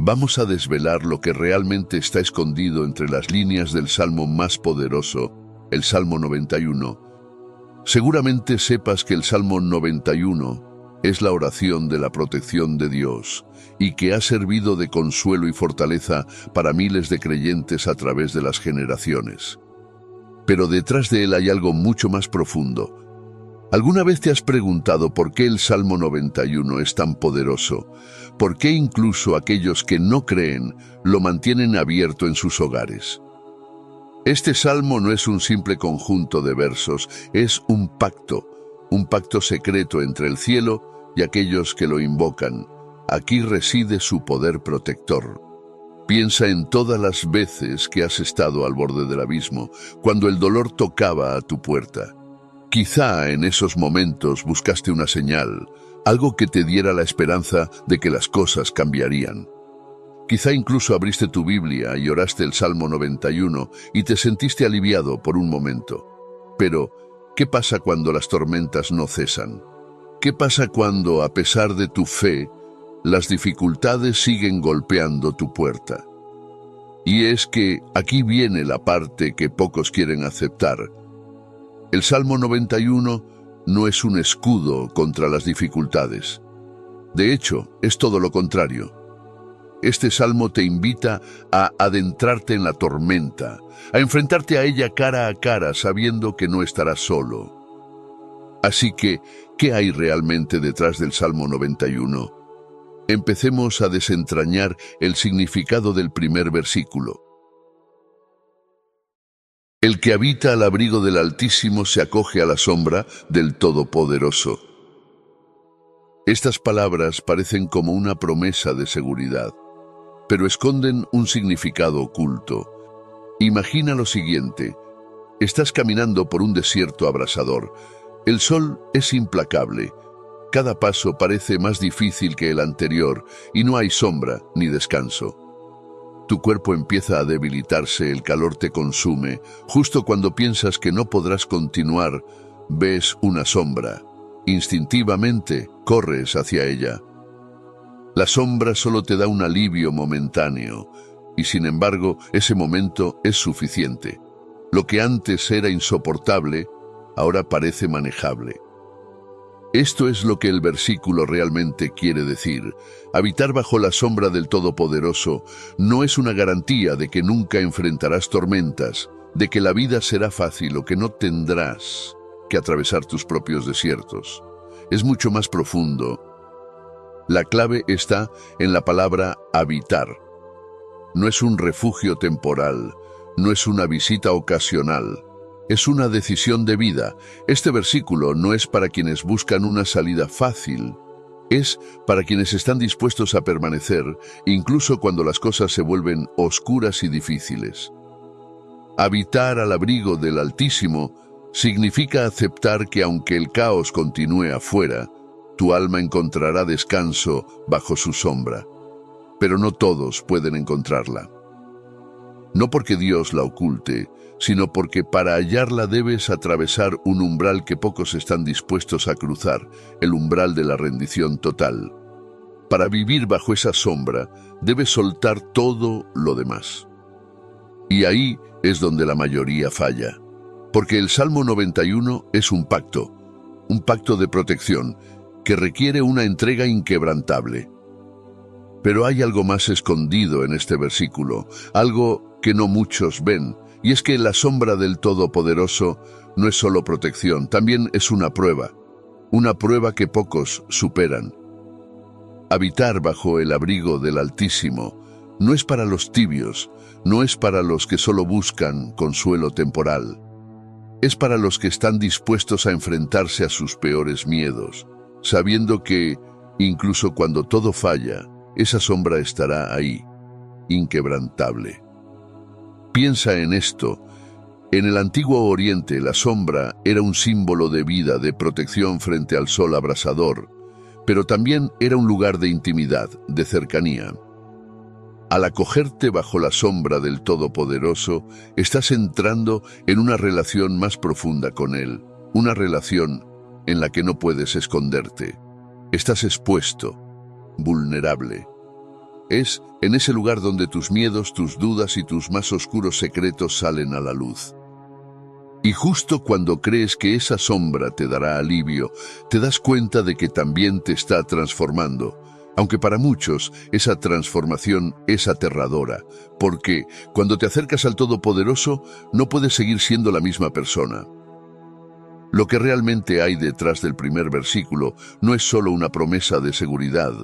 vamos a desvelar lo que realmente está escondido entre las líneas del salmo más poderoso, el Salmo 91. Seguramente sepas que el Salmo 91 es la oración de la protección de Dios y que ha servido de consuelo y fortaleza para miles de creyentes a través de las generaciones. Pero detrás de él hay algo mucho más profundo. ¿Alguna vez te has preguntado por qué el Salmo 91 es tan poderoso? ¿Por qué incluso aquellos que no creen lo mantienen abierto en sus hogares? Este salmo no es un simple conjunto de versos, es un pacto secreto entre el cielo y aquellos que lo invocan. Aquí reside su poder protector. Piensa en todas las veces que has estado al borde del abismo, cuando el dolor tocaba a tu puerta. Quizá en esos momentos buscaste una señal, algo que te diera la esperanza de que las cosas cambiarían. Quizá incluso abriste tu Biblia y oraste el Salmo 91 y te sentiste aliviado por un momento. Pero, ¿qué pasa cuando las tormentas no cesan? ¿Qué pasa cuando, a pesar de tu fe, las dificultades siguen golpeando tu puerta? Y es que aquí viene la parte que pocos quieren aceptar. El Salmo 91 no es un escudo contra las dificultades. De hecho, es todo lo contrario. Este salmo te invita a adentrarte en la tormenta, a enfrentarte a ella cara a cara sabiendo que no estarás solo. Así que, ¿qué hay realmente detrás del Salmo 91? Empecemos a desentrañar el significado del primer versículo. El que habita al abrigo del Altísimo se acoge a la sombra del Todopoderoso. Estas palabras parecen como una promesa de seguridad, pero esconden un significado oculto. Imagina lo siguiente: estás caminando por un desierto abrasador. El sol es implacable. Cada paso parece más difícil que el anterior y no hay sombra ni descanso. Tu cuerpo empieza a debilitarse, el calor te consume. Justo cuando piensas que no podrás continuar, ves una sombra. Instintivamente, corres hacia ella. La sombra solo te da un alivio momentáneo, y sin embargo, ese momento es suficiente. Lo que antes era insoportable, ahora parece manejable. Esto es lo que el versículo realmente quiere decir. Habitar bajo la sombra del Todopoderoso no es una garantía de que nunca enfrentarás tormentas, de que la vida será fácil o que no tendrás que atravesar tus propios desiertos. Es mucho más profundo. La clave está en la palabra habitar. No es un refugio temporal, no es una visita ocasional, es una decisión de vida. Este versículo no es para quienes buscan una salida fácil, es para quienes están dispuestos a permanecer, incluso cuando las cosas se vuelven oscuras y difíciles. Habitar al abrigo del Altísimo significa aceptar que aunque el caos continúe afuera, tu alma encontrará descanso bajo su sombra. Pero no todos pueden encontrarla. No porque Dios la oculte, sino porque para hallarla debes atravesar un umbral que pocos están dispuestos a cruzar, el umbral de la rendición total. Para vivir bajo esa sombra, debes soltar todo lo demás. Y ahí es donde la mayoría falla. Porque el Salmo 91 es un pacto de protección, que requiere una entrega inquebrantable. Pero hay algo más escondido en este versículo, algo que no muchos ven, y es que la sombra del Todopoderoso no es solo protección, también es una prueba que pocos superan. Habitar bajo el abrigo del Altísimo no es para los tibios, no es para los que solo buscan consuelo temporal. Es para los que están dispuestos a enfrentarse a sus peores miedos, sabiendo que, incluso cuando todo falla, esa sombra estará ahí, inquebrantable. Piensa en esto. En el Antiguo Oriente, la sombra era un símbolo de vida, de protección frente al sol abrasador, pero también era un lugar de intimidad, de cercanía. Al acogerte bajo la sombra del Todopoderoso, estás entrando en una relación más profunda con Él, una relación en la que no puedes esconderte. Estás expuesto, vulnerable. Es en ese lugar donde tus miedos, tus dudas y tus más oscuros secretos salen a la luz. Y justo cuando crees que esa sombra te dará alivio, te das cuenta de que también te está transformando. Aunque para muchos esa transformación es aterradora, porque cuando te acercas al Todopoderoso no puedes seguir siendo la misma persona. Lo que realmente hay detrás del primer versículo no es solo una promesa de seguridad,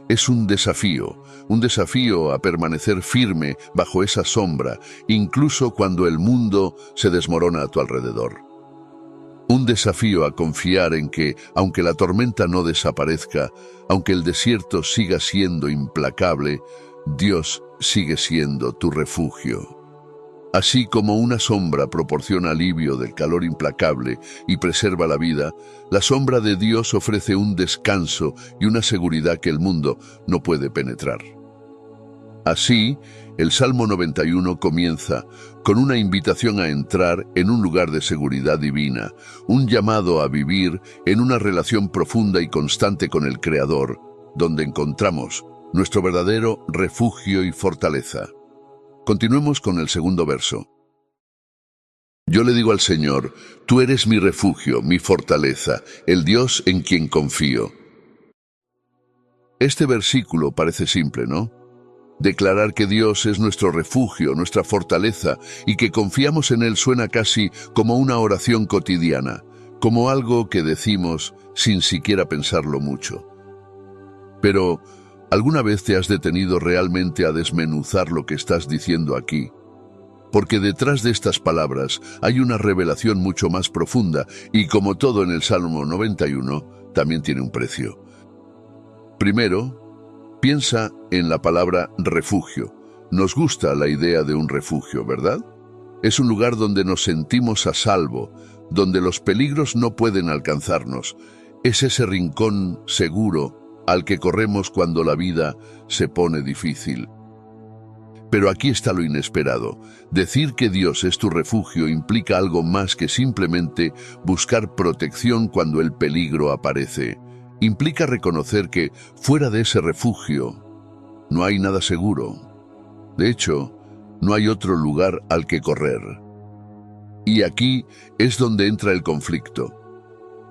es un desafío a permanecer firme bajo esa sombra, incluso cuando el mundo se desmorona a tu alrededor. Un desafío a confiar en que, aunque la tormenta no desaparezca, aunque el desierto siga siendo implacable, Dios sigue siendo tu refugio. Así como una sombra proporciona alivio del calor implacable y preserva la vida, la sombra de Dios ofrece un descanso y una seguridad que el mundo no puede penetrar. Así, el Salmo 91 comienza con una invitación a entrar en un lugar de seguridad divina, un llamado a vivir en una relación profunda y constante con el Creador, donde encontramos nuestro verdadero refugio y fortaleza. Continuemos con el segundo verso. Yo le digo al Señor, tú eres mi refugio, mi fortaleza, el Dios en quien confío. Este versículo parece simple, ¿no? Declarar que Dios es nuestro refugio, nuestra fortaleza, y que confiamos en Él suena casi como una oración cotidiana, como algo que decimos sin siquiera pensarlo mucho. Pero, ¿alguna vez te has detenido realmente a desmenuzar lo que estás diciendo aquí? Porque detrás de estas palabras hay una revelación mucho más profunda, y como todo en el Salmo 91, también tiene un precio. Primero, piensa en la palabra refugio. Nos gusta la idea de un refugio, ¿verdad? Es un lugar donde nos sentimos a salvo, donde los peligros no pueden alcanzarnos. Es ese rincón seguro al que corremos cuando la vida se pone difícil. Pero aquí está lo inesperado. Decir que Dios es tu refugio implica algo más que simplemente buscar protección cuando el peligro aparece. Implica reconocer que, fuera de ese refugio, no hay nada seguro. De hecho, no hay otro lugar al que correr. Y aquí es donde entra el conflicto.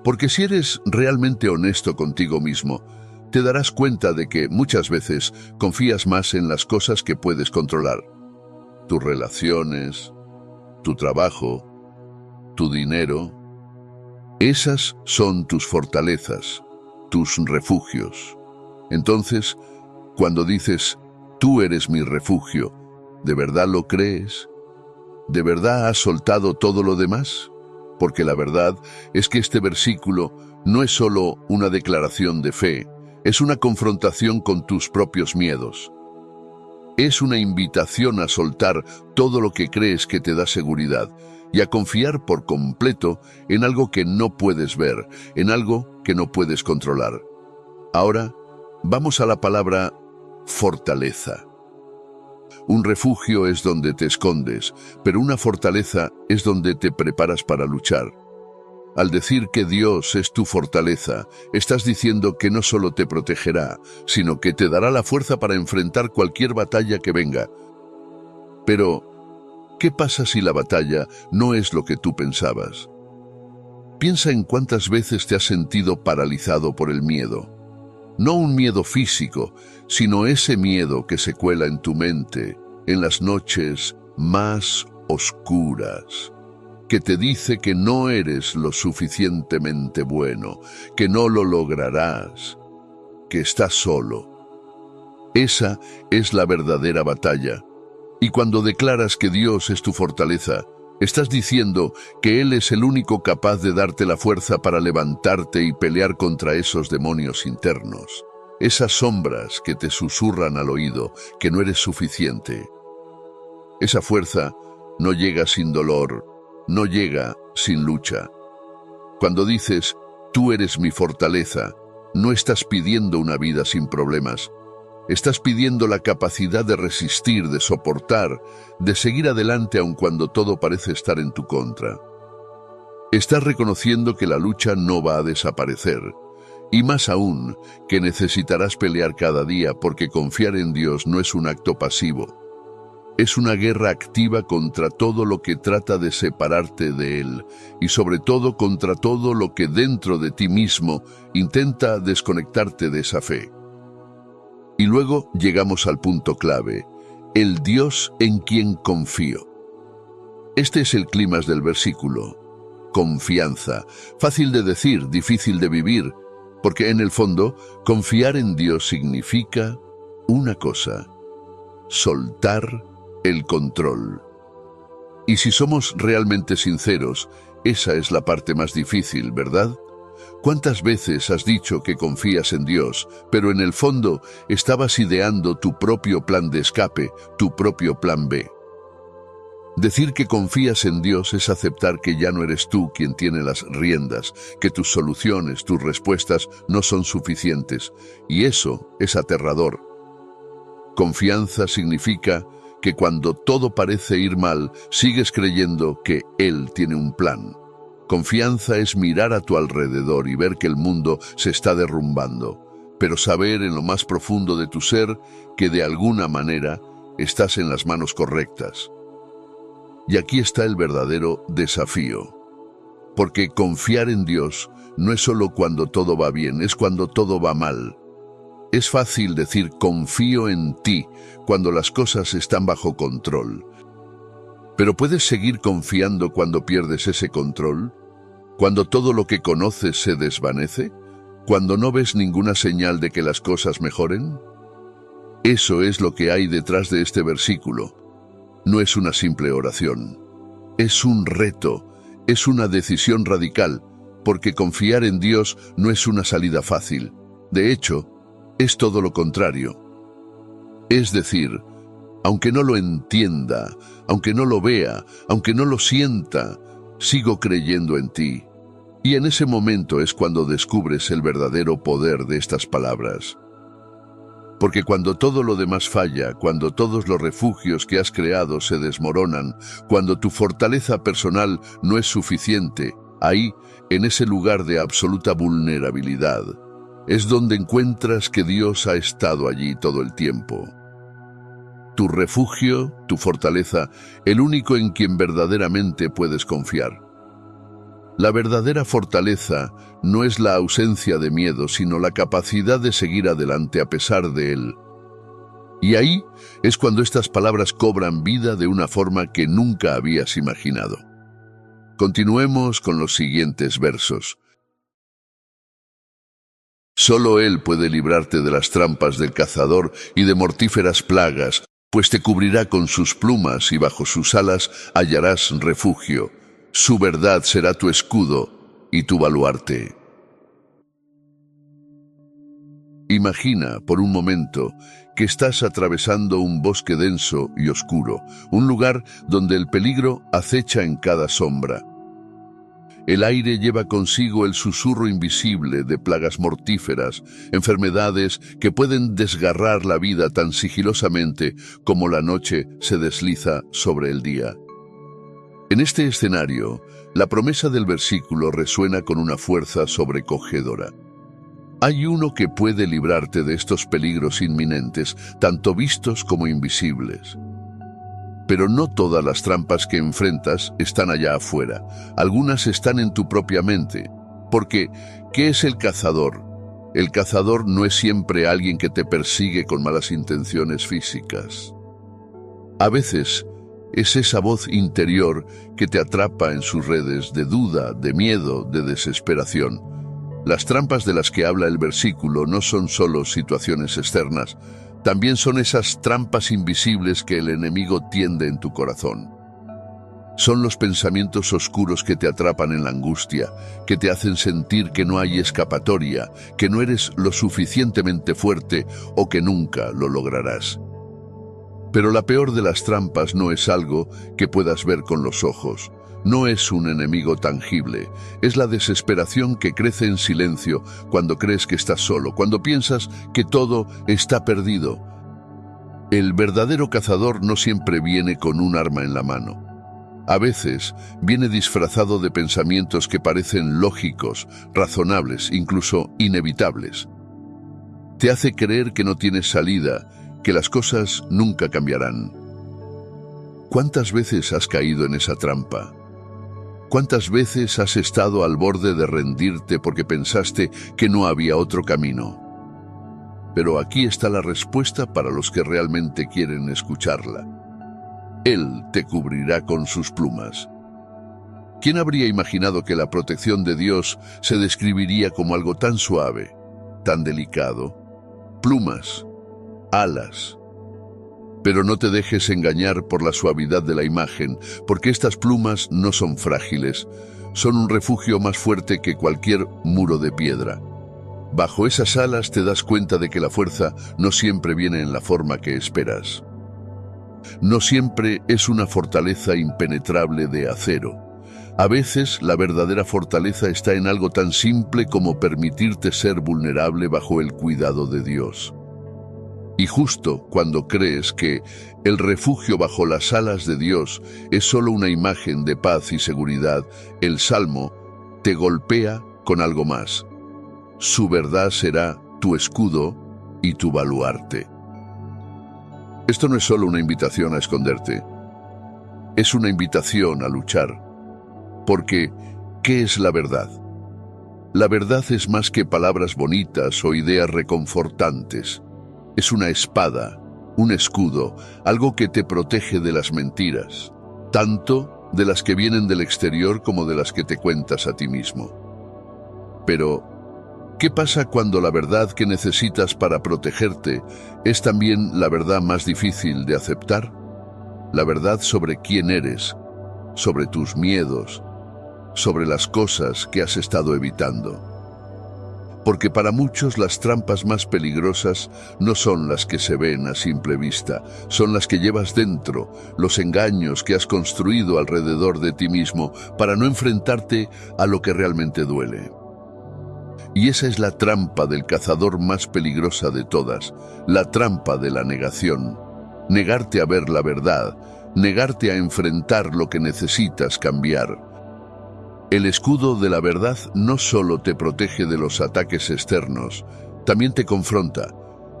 Porque si eres realmente honesto contigo mismo, te darás cuenta de que muchas veces confías más en las cosas que puedes controlar. Tus relaciones, tu trabajo, tu dinero. Esas son tus fortalezas, tus refugios. Entonces, cuando dices, tú eres mi refugio, ¿de verdad lo crees? ¿De verdad has soltado todo lo demás? Porque la verdad es que este versículo no es solo una declaración de fe, es una confrontación con tus propios miedos. Es una invitación a soltar todo lo que crees que te da seguridad y a confiar por completo en algo que no puedes ver, en algo que no puedes controlar. Ahora, vamos a la palabra fortaleza. Un refugio es donde te escondes, pero una fortaleza es donde te preparas para luchar. Al decir que Dios es tu fortaleza, estás diciendo que no solo te protegerá, sino que te dará la fuerza para enfrentar cualquier batalla que venga. Pero, ¿qué pasa si la batalla no es lo que tú pensabas? Piensa en cuántas veces te has sentido paralizado por el miedo. No un miedo físico, sino ese miedo que se cuela en tu mente, en las noches más oscuras, que te dice que no eres lo suficientemente bueno, que no lo lograrás, que estás solo. Esa es la verdadera batalla. Y cuando declaras que Dios es tu fortaleza, estás diciendo que Él es el único capaz de darte la fuerza para levantarte y pelear contra esos demonios internos, esas sombras que te susurran al oído que no eres suficiente. Esa fuerza no llega sin dolor, no llega sin lucha. Cuando dices, tú eres mi fortaleza, no estás pidiendo una vida sin problemas. Estás pidiendo la capacidad de resistir, de soportar, de seguir adelante aun cuando todo parece estar en tu contra. Estás reconociendo que la lucha no va a desaparecer. Y más aún, que necesitarás pelear cada día porque confiar en Dios no es un acto pasivo. Es una guerra activa contra todo lo que trata de separarte de Él y sobre todo contra todo lo que dentro de ti mismo intenta desconectarte de esa fe. Y luego llegamos al punto clave, el Dios en quien confío. Este es el clímax del versículo. Confianza. Fácil de decir, difícil de vivir, porque en el fondo, confiar en Dios significa una cosa: soltar el control. Y si somos realmente sinceros, esa es la parte más difícil, ¿verdad? ¿Cuántas veces has dicho que confías en Dios, pero en el fondo estabas ideando tu propio plan de escape, tu propio plan B? Decir que confías en Dios es aceptar que ya no eres tú quien tiene las riendas, que tus soluciones, tus respuestas no son suficientes, y eso es aterrador. Confianza significa que cuando todo parece ir mal, sigues creyendo que Él tiene un plan. Confianza es mirar a tu alrededor y ver que el mundo se está derrumbando, pero saber en lo más profundo de tu ser que de alguna manera estás en las manos correctas. Y aquí está el verdadero desafío, porque confiar en Dios no es solo cuando todo va bien, es cuando todo va mal. Es fácil decir confío en ti cuando las cosas están bajo control. Pero ¿puedes seguir confiando cuando pierdes ese control? ¿Cuando todo lo que conoces se desvanece? ¿Cuando no ves ninguna señal de que las cosas mejoren? Eso es lo que hay detrás de este versículo. No es una simple oración. Es un reto, es una decisión radical, porque confiar en Dios no es una salida fácil. De hecho, es todo lo contrario. Es decir, aunque no lo entienda, aunque no lo vea, aunque no lo sienta, sigo creyendo en ti. Y en ese momento es cuando descubres el verdadero poder de estas palabras. Porque cuando todo lo demás falla, cuando todos los refugios que has creado se desmoronan, cuando tu fortaleza personal no es suficiente, ahí, en ese lugar de absoluta vulnerabilidad, es donde encuentras que Dios ha estado allí todo el tiempo. Tu refugio, tu fortaleza, el único en quien verdaderamente puedes confiar. La verdadera fortaleza no es la ausencia de miedo, sino la capacidad de seguir adelante a pesar de él. Y ahí es cuando estas palabras cobran vida de una forma que nunca habías imaginado. Continuemos con los siguientes versos. Solo Él puede librarte de las trampas del cazador y de mortíferas plagas, pues te cubrirá con sus plumas y bajo sus alas hallarás refugio. Su verdad será tu escudo y tu baluarte. Imagina por un momento que estás atravesando un bosque denso y oscuro, un lugar donde el peligro acecha en cada sombra. El aire lleva consigo el susurro invisible de plagas mortíferas, enfermedades que pueden desgarrar la vida tan sigilosamente como la noche se desliza sobre el día. En este escenario, la promesa del versículo resuena con una fuerza sobrecogedora. Hay uno que puede librarte de estos peligros inminentes, tanto vistos como invisibles. Pero no todas las trampas que enfrentas están allá afuera. Algunas están en tu propia mente. Porque, ¿qué es el cazador? El cazador no es siempre alguien que te persigue con malas intenciones físicas. A veces, es esa voz interior que te atrapa en sus redes de duda, de miedo, de desesperación. Las trampas de las que habla el versículo no son solo situaciones externas, también son esas trampas invisibles que el enemigo tiende en tu corazón. Son los pensamientos oscuros que te atrapan en la angustia, que te hacen sentir que no hay escapatoria, que no eres lo suficientemente fuerte o que nunca lo lograrás. Pero la peor de las trampas no es algo que puedas ver con los ojos. No es un enemigo tangible, es la desesperación que crece en silencio cuando crees que estás solo, cuando piensas que todo está perdido. El verdadero cazador no siempre viene con un arma en la mano. A veces viene disfrazado de pensamientos que parecen lógicos, razonables, incluso inevitables. Te hace creer que no tienes salida, que las cosas nunca cambiarán. ¿Cuántas veces has caído en esa trampa? ¿Cuántas veces has estado al borde de rendirte porque pensaste que no había otro camino? Pero aquí está la respuesta para los que realmente quieren escucharla. Él te cubrirá con sus plumas. ¿Quién habría imaginado que la protección de Dios se describiría como algo tan suave, tan delicado? Plumas, alas. Pero no te dejes engañar por la suavidad de la imagen, porque estas plumas no son frágiles, son un refugio más fuerte que cualquier muro de piedra. Bajo esas alas te das cuenta de que la fuerza no siempre viene en la forma que esperas. No siempre es una fortaleza impenetrable de acero. A veces la verdadera fortaleza está en algo tan simple como permitirte ser vulnerable bajo el cuidado de Dios. Y justo cuando crees que el refugio bajo las alas de Dios es solo una imagen de paz y seguridad, el Salmo te golpea con algo más. Su verdad será tu escudo y tu baluarte. Esto no es solo una invitación a esconderte, es una invitación a luchar. Porque, ¿qué es la verdad? La verdad es más que palabras bonitas o ideas reconfortantes. Es una espada, un escudo, algo que te protege de las mentiras, tanto de las que vienen del exterior como de las que te cuentas a ti mismo. Pero, ¿qué pasa cuando la verdad que necesitas para protegerte es también la verdad más difícil de aceptar? La verdad sobre quién eres, sobre tus miedos, sobre las cosas que has estado evitando. Porque para muchos las trampas más peligrosas no son las que se ven a simple vista, son las que llevas dentro, los engaños que has construido alrededor de ti mismo para no enfrentarte a lo que realmente duele. Y esa es la trampa del cazador más peligrosa de todas, la trampa de la negación. Negarte a ver la verdad, negarte a enfrentar lo que necesitas cambiar. El escudo de la verdad no solo te protege de los ataques externos, también te confronta,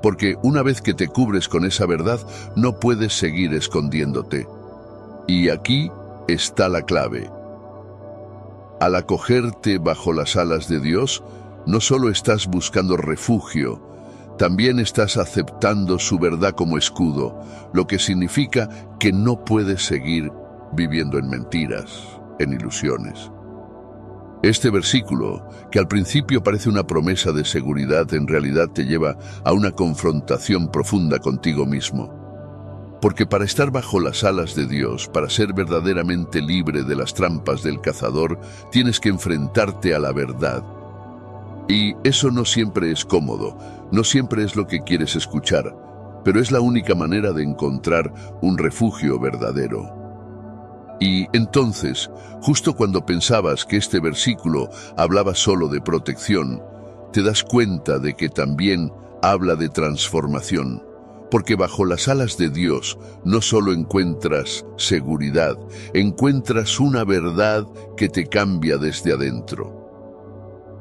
porque una vez que te cubres con esa verdad, no puedes seguir escondiéndote. Y aquí está la clave. Al acogerte bajo las alas de Dios, no solo estás buscando refugio, también estás aceptando su verdad como escudo, lo que significa que no puedes seguir viviendo en mentiras, en ilusiones. Este versículo, que al principio parece una promesa de seguridad, en realidad te lleva a una confrontación profunda contigo mismo. Porque para estar bajo las alas de Dios, para ser verdaderamente libre de las trampas del cazador, tienes que enfrentarte a la verdad. Y eso no siempre es cómodo, no siempre es lo que quieres escuchar, pero es la única manera de encontrar un refugio verdadero. Y entonces, justo cuando pensabas que este versículo hablaba solo de protección, te das cuenta de que también habla de transformación, porque bajo las alas de Dios no solo encuentras seguridad, encuentras una verdad que te cambia desde adentro.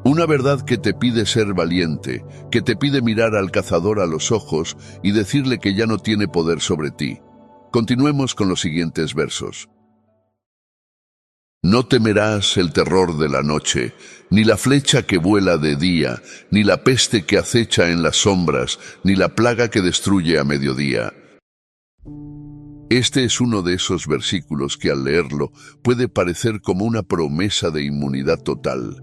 Una verdad que te pide ser valiente, que te pide mirar al cazador a los ojos y decirle que ya no tiene poder sobre ti. Continuemos con los siguientes versos. No temerás el terror de la noche, ni la flecha que vuela de día, ni la peste que acecha en las sombras, ni la plaga que destruye a mediodía. Este es uno de esos versículos que al leerlo puede parecer como una promesa de inmunidad total,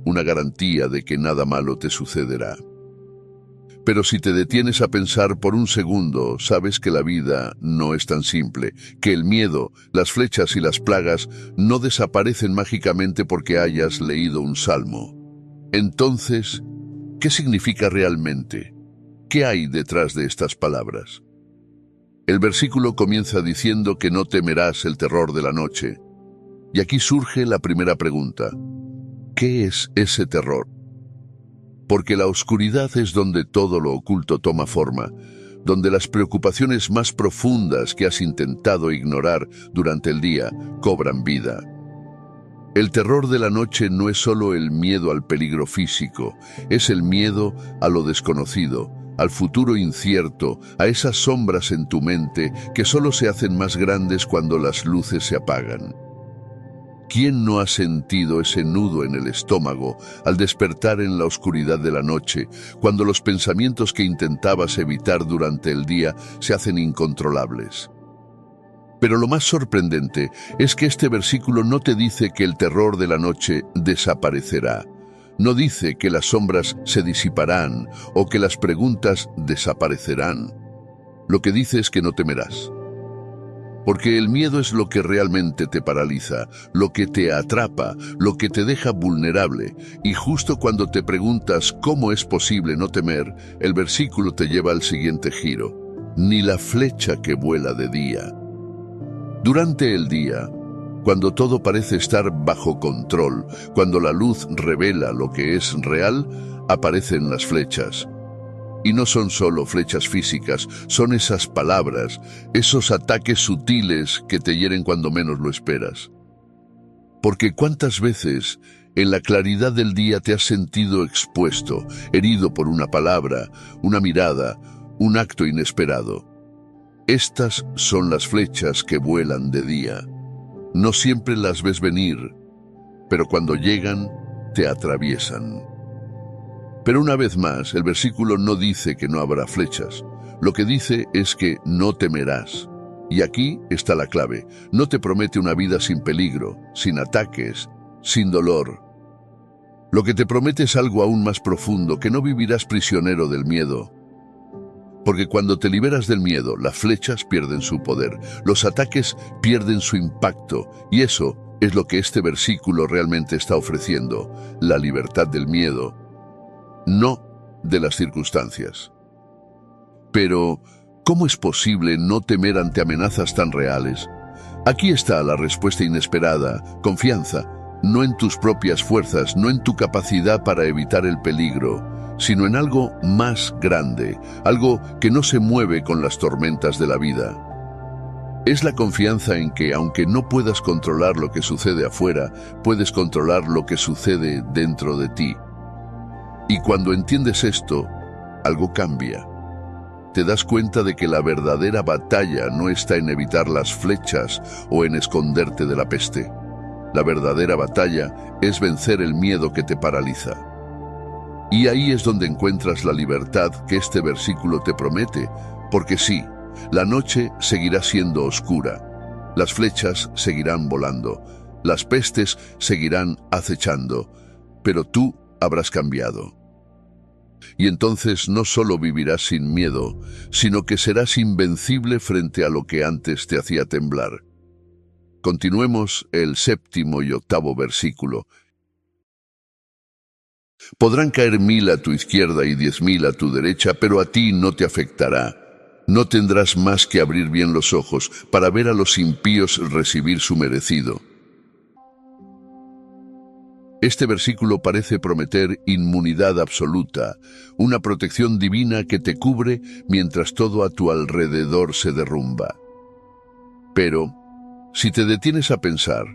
una garantía de que nada malo te sucederá. Pero si te detienes a pensar por un segundo, sabes que la vida no es tan simple, que el miedo, las flechas y las plagas no desaparecen mágicamente porque hayas leído un salmo. Entonces, ¿qué significa realmente? ¿Qué hay detrás de estas palabras? El versículo comienza diciendo que no temerás el terror de la noche. Y aquí surge la primera pregunta. ¿Qué es ese terror? Porque la oscuridad es donde todo lo oculto toma forma. donde las preocupaciones más profundas que has intentado ignorar durante el día cobran vida. El terror de la noche no es solo el miedo al peligro físico, es el miedo a lo desconocido, al futuro incierto, a esas sombras en tu mente que solo se hacen más grandes cuando las luces se apagan. ¿Quién no ha sentido ese nudo en el estómago al despertar en la oscuridad de la noche, cuando los pensamientos que intentabas evitar durante el día se hacen incontrolables? Pero lo más sorprendente es que este versículo no te dice que el terror de la noche desaparecerá. No dice que las sombras se disiparán o que las preguntas desaparecerán. Lo que dice es que no temerás. Porque el miedo es lo que realmente te paraliza, lo que te atrapa, lo que te deja vulnerable. Y justo cuando te preguntas cómo es posible no temer, el versículo te lleva al siguiente giro. Ni la flecha que vuela de día. Durante el día, cuando todo parece estar bajo control, cuando la luz revela lo que es real, aparecen las flechas. Y no son solo flechas físicas, son esas palabras, esos ataques sutiles que te hieren cuando menos lo esperas. Porque ¿cuántas veces en la claridad del día te has sentido expuesto, herido por una palabra, una mirada, un acto inesperado? Estas son las flechas que vuelan de día. No siempre las ves venir, pero cuando llegan, te atraviesan. Pero una vez más, el versículo no dice que no habrá flechas. Lo que dice es que no temerás. Y aquí está la clave. No te promete una vida sin peligro, sin ataques, sin dolor. Lo que te promete es algo aún más profundo, que no vivirás prisionero del miedo. Porque cuando te liberas del miedo, las flechas pierden su poder, los ataques pierden su impacto, y eso es lo que este versículo realmente está ofreciendo, la libertad del miedo, no de las circunstancias. Pero, ¿cómo es posible no temer ante amenazas tan reales? Aquí está la respuesta inesperada: confianza, no en tus propias fuerzas, no en tu capacidad para evitar el peligro, sino en algo más grande, algo que no se mueve con las tormentas de la vida. Es la confianza en que, aunque no puedas controlar lo que sucede afuera, puedes controlar lo que sucede dentro de ti. Y cuando entiendes esto, algo cambia. Te das cuenta de que la verdadera batalla no está en evitar las flechas o en esconderte de la peste. La verdadera batalla es vencer el miedo que te paraliza. Y ahí es donde encuentras la libertad que este versículo te promete, porque sí, la noche seguirá siendo oscura, las flechas seguirán volando, las pestes seguirán acechando, pero tú habrás cambiado. Y entonces no solo vivirás sin miedo, sino que serás invencible frente a lo que antes te hacía temblar. Continuemos el 7º y 8º versículo. Podrán caer 1000 a tu izquierda y 10.000 a tu derecha, pero a ti no te afectará. No tendrás más que abrir bien los ojos para ver a los impíos recibir su merecido. Este versículo parece prometer inmunidad absoluta, una protección divina que te cubre mientras todo a tu alrededor se derrumba. Pero, si te detienes a pensar,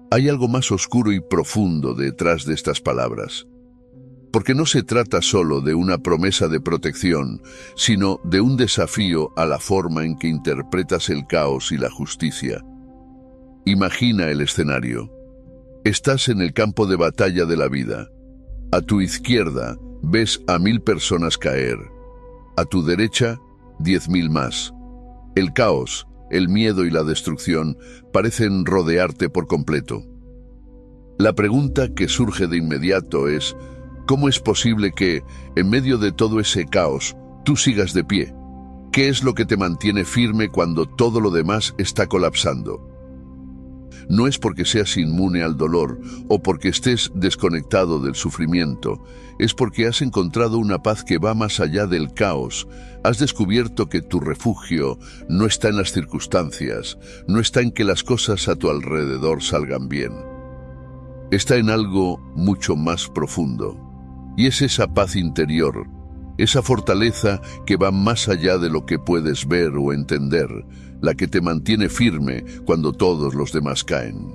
hay algo más oscuro y profundo detrás de estas palabras. Porque no se trata solo de una promesa de protección, sino de un desafío a la forma en que interpretas el caos y la justicia. Imagina el escenario. Estás en el campo de batalla de la vida. A tu izquierda ves a 1000 personas caer. A tu derecha, 10.000 más. El caos, el miedo y la destrucción parecen rodearte por completo. La pregunta que surge de inmediato es: ¿cómo es posible que, en medio de todo ese caos, tú sigas de pie? ¿Qué es lo que te mantiene firme cuando todo lo demás está colapsando? No es porque seas inmune al dolor o porque estés desconectado del sufrimiento, es porque has encontrado una paz que va más allá del caos. Has descubierto que tu refugio no está en las circunstancias, no está en que las cosas a tu alrededor salgan bien. Está en algo mucho más profundo, y es esa paz interior, esa fortaleza que va más allá de lo que puedes ver o entender, la que te mantiene firme cuando todos los demás caen.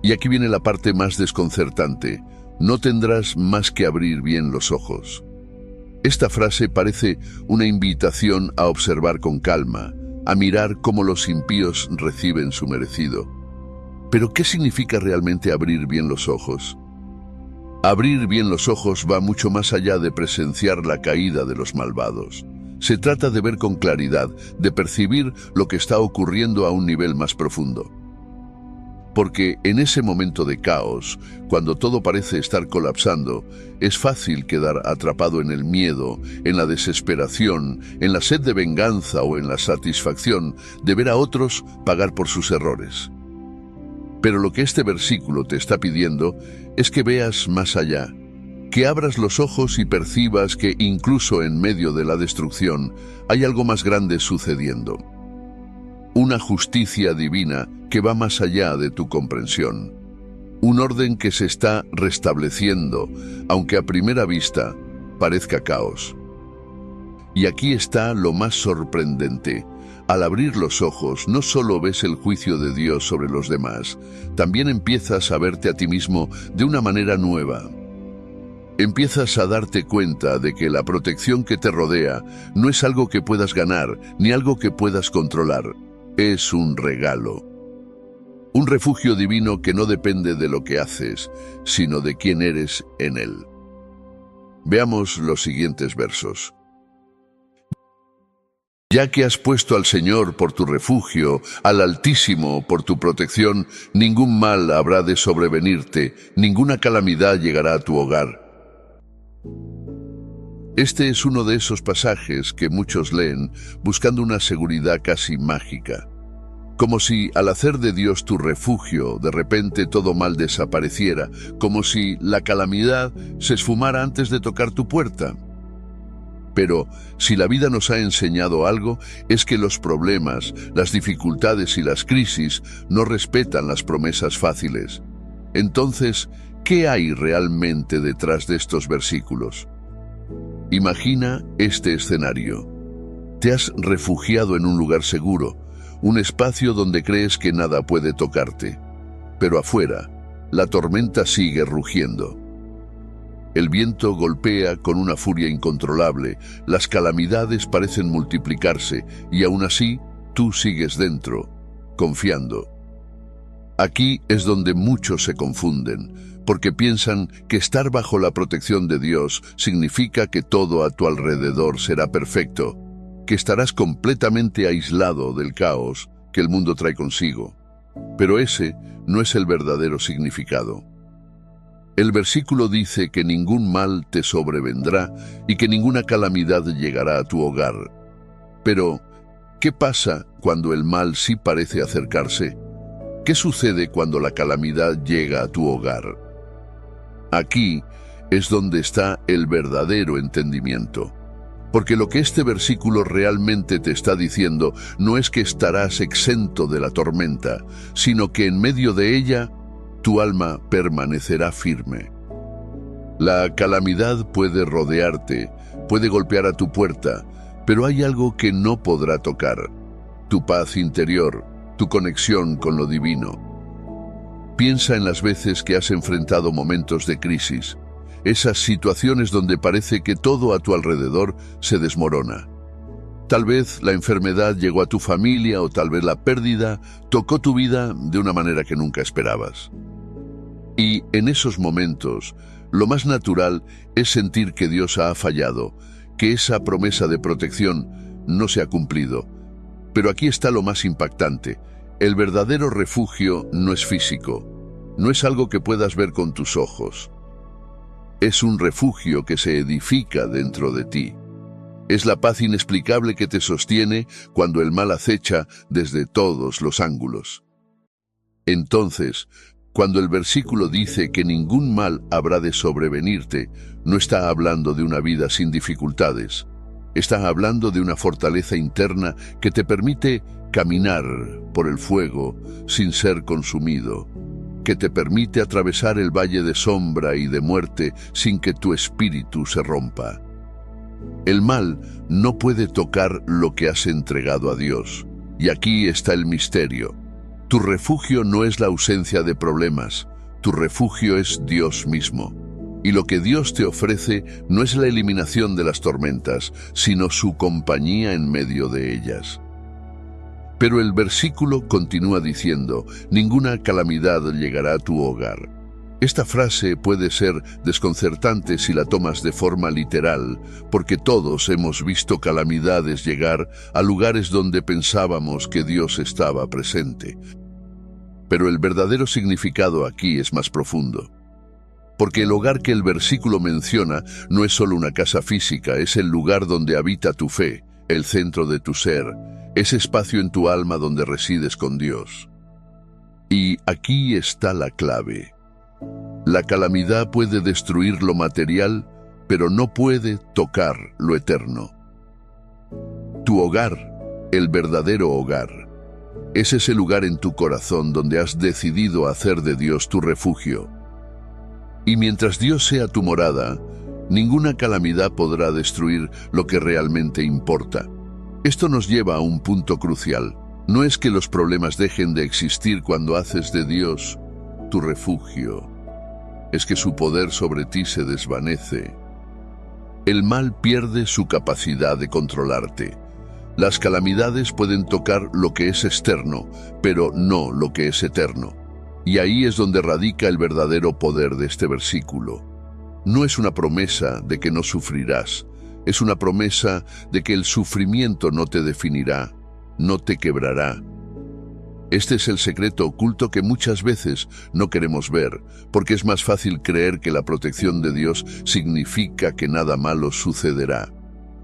Y aquí viene la parte más desconcertante: no tendrás más que abrir bien los ojos. Esta frase parece una invitación a observar con calma, a mirar cómo los impíos reciben su merecido. Pero ¿qué significa realmente abrir bien los ojos? Abrir bien los ojos va mucho más allá de presenciar la caída de los malvados. Se trata de ver con claridad, de percibir lo que está ocurriendo a un nivel más profundo. Porque en ese momento de caos, cuando todo parece estar colapsando, es fácil quedar atrapado en el miedo, en la desesperación, en la sed de venganza o en la satisfacción de ver a otros pagar por sus errores. Pero lo que este versículo te está pidiendo es que veas más allá, que abras los ojos y percibas que incluso en medio de la destrucción hay algo más grande sucediendo. Una justicia divina que va más allá de tu comprensión. Un orden que se está restableciendo, aunque a primera vista parezca caos. Y aquí está lo más sorprendente. Al abrir los ojos, no solo ves el juicio de Dios sobre los demás, también empiezas a verte a ti mismo de una manera nueva. Empiezas a darte cuenta de que la protección que te rodea no es algo que puedas ganar, ni algo que puedas controlar. Es un regalo. Un refugio divino que no depende de lo que haces, sino de quién eres en él. Veamos los siguientes versos. Ya que has puesto al Señor por tu refugio, al Altísimo por tu protección, ningún mal habrá de sobrevenirte, ninguna calamidad llegará a tu hogar. Este es uno de esos pasajes que muchos leen buscando una seguridad casi mágica. Como si al hacer de Dios tu refugio, de repente todo mal desapareciera, como si la calamidad se esfumara antes de tocar tu puerta. Pero si la vida nos ha enseñado algo, es que los problemas, las dificultades y las crisis no respetan las promesas fáciles. Entonces, ¿qué hay realmente detrás de estos versículos? Imagina este escenario. Te has refugiado en un lugar seguro, un espacio donde crees que nada puede tocarte. Pero afuera, la tormenta sigue rugiendo. El viento golpea con una furia incontrolable, las calamidades parecen multiplicarse y aún así tú sigues dentro, confiando. Aquí es donde muchos se confunden, porque piensan que estar bajo la protección de Dios significa que todo a tu alrededor será perfecto, que estarás completamente aislado del caos que el mundo trae consigo. Pero ese no es el verdadero significado. El versículo dice que ningún mal te sobrevendrá y que ninguna calamidad llegará a tu hogar. Pero, ¿qué pasa cuando el mal sí parece acercarse? ¿Qué sucede cuando la calamidad llega a tu hogar? Aquí es donde está el verdadero entendimiento. Porque lo que este versículo realmente te está diciendo no es que estarás exento de la tormenta, sino que en medio de ella tu alma permanecerá firme. La calamidad puede rodearte, puede golpear a tu puerta, pero hay algo que no podrá tocar: tu paz interior, tu conexión con lo divino. Piensa en las veces que has enfrentado momentos de crisis, esas situaciones donde parece que todo a tu alrededor se desmorona. Tal vez la enfermedad llegó a tu familia o tal vez la pérdida tocó tu vida de una manera que nunca esperabas. Y en esos momentos, lo más natural es sentir que Dios ha fallado, que esa promesa de protección no se ha cumplido. Pero aquí está lo más impactante: el verdadero refugio no es físico, no es algo que puedas ver con tus ojos. Es un refugio que se edifica dentro de ti. Es la paz inexplicable que te sostiene cuando el mal acecha desde todos los ángulos. Entonces, cuando el versículo dice que ningún mal habrá de sobrevenirte, no está hablando de una vida sin dificultades. Está hablando de una fortaleza interna que te permite caminar por el fuego sin ser consumido, que te permite atravesar el valle de sombra y de muerte sin que tu espíritu se rompa. El mal no puede tocar lo que has entregado a Dios. Y aquí está el misterio. Tu refugio no es la ausencia de problemas, tu refugio es Dios mismo. Y lo que Dios te ofrece no es la eliminación de las tormentas, sino su compañía en medio de ellas. Pero el versículo continúa diciendo, ninguna calamidad llegará a tu hogar. Esta frase puede ser desconcertante si la tomas de forma literal, porque todos hemos visto calamidades llegar a lugares donde pensábamos que Dios estaba presente. Pero el verdadero significado aquí es más profundo. Porque el hogar que el versículo menciona no es solo una casa física, es el lugar donde habita tu fe, el centro de tu ser, ese espacio en tu alma donde resides con Dios. Y aquí está la clave. La calamidad puede destruir lo material, pero no puede tocar lo eterno. Tu hogar, el verdadero hogar, es ese lugar en tu corazón donde has decidido hacer de Dios tu refugio. Y mientras Dios sea tu morada, ninguna calamidad podrá destruir lo que realmente importa. Esto nos lleva a un punto crucial. No es que los problemas dejen de existir cuando haces de Dios tu refugio. Es que su poder sobre ti se desvanece. El mal pierde su capacidad de controlarte. Las calamidades pueden tocar lo que es externo, pero no lo que es eterno. Y ahí es donde radica el verdadero poder de este versículo. No es una promesa de que no sufrirás, es una promesa de que el sufrimiento no te definirá, no te quebrará. Este es el secreto oculto que muchas veces no queremos ver, porque es más fácil creer que la protección de Dios significa que nada malo sucederá.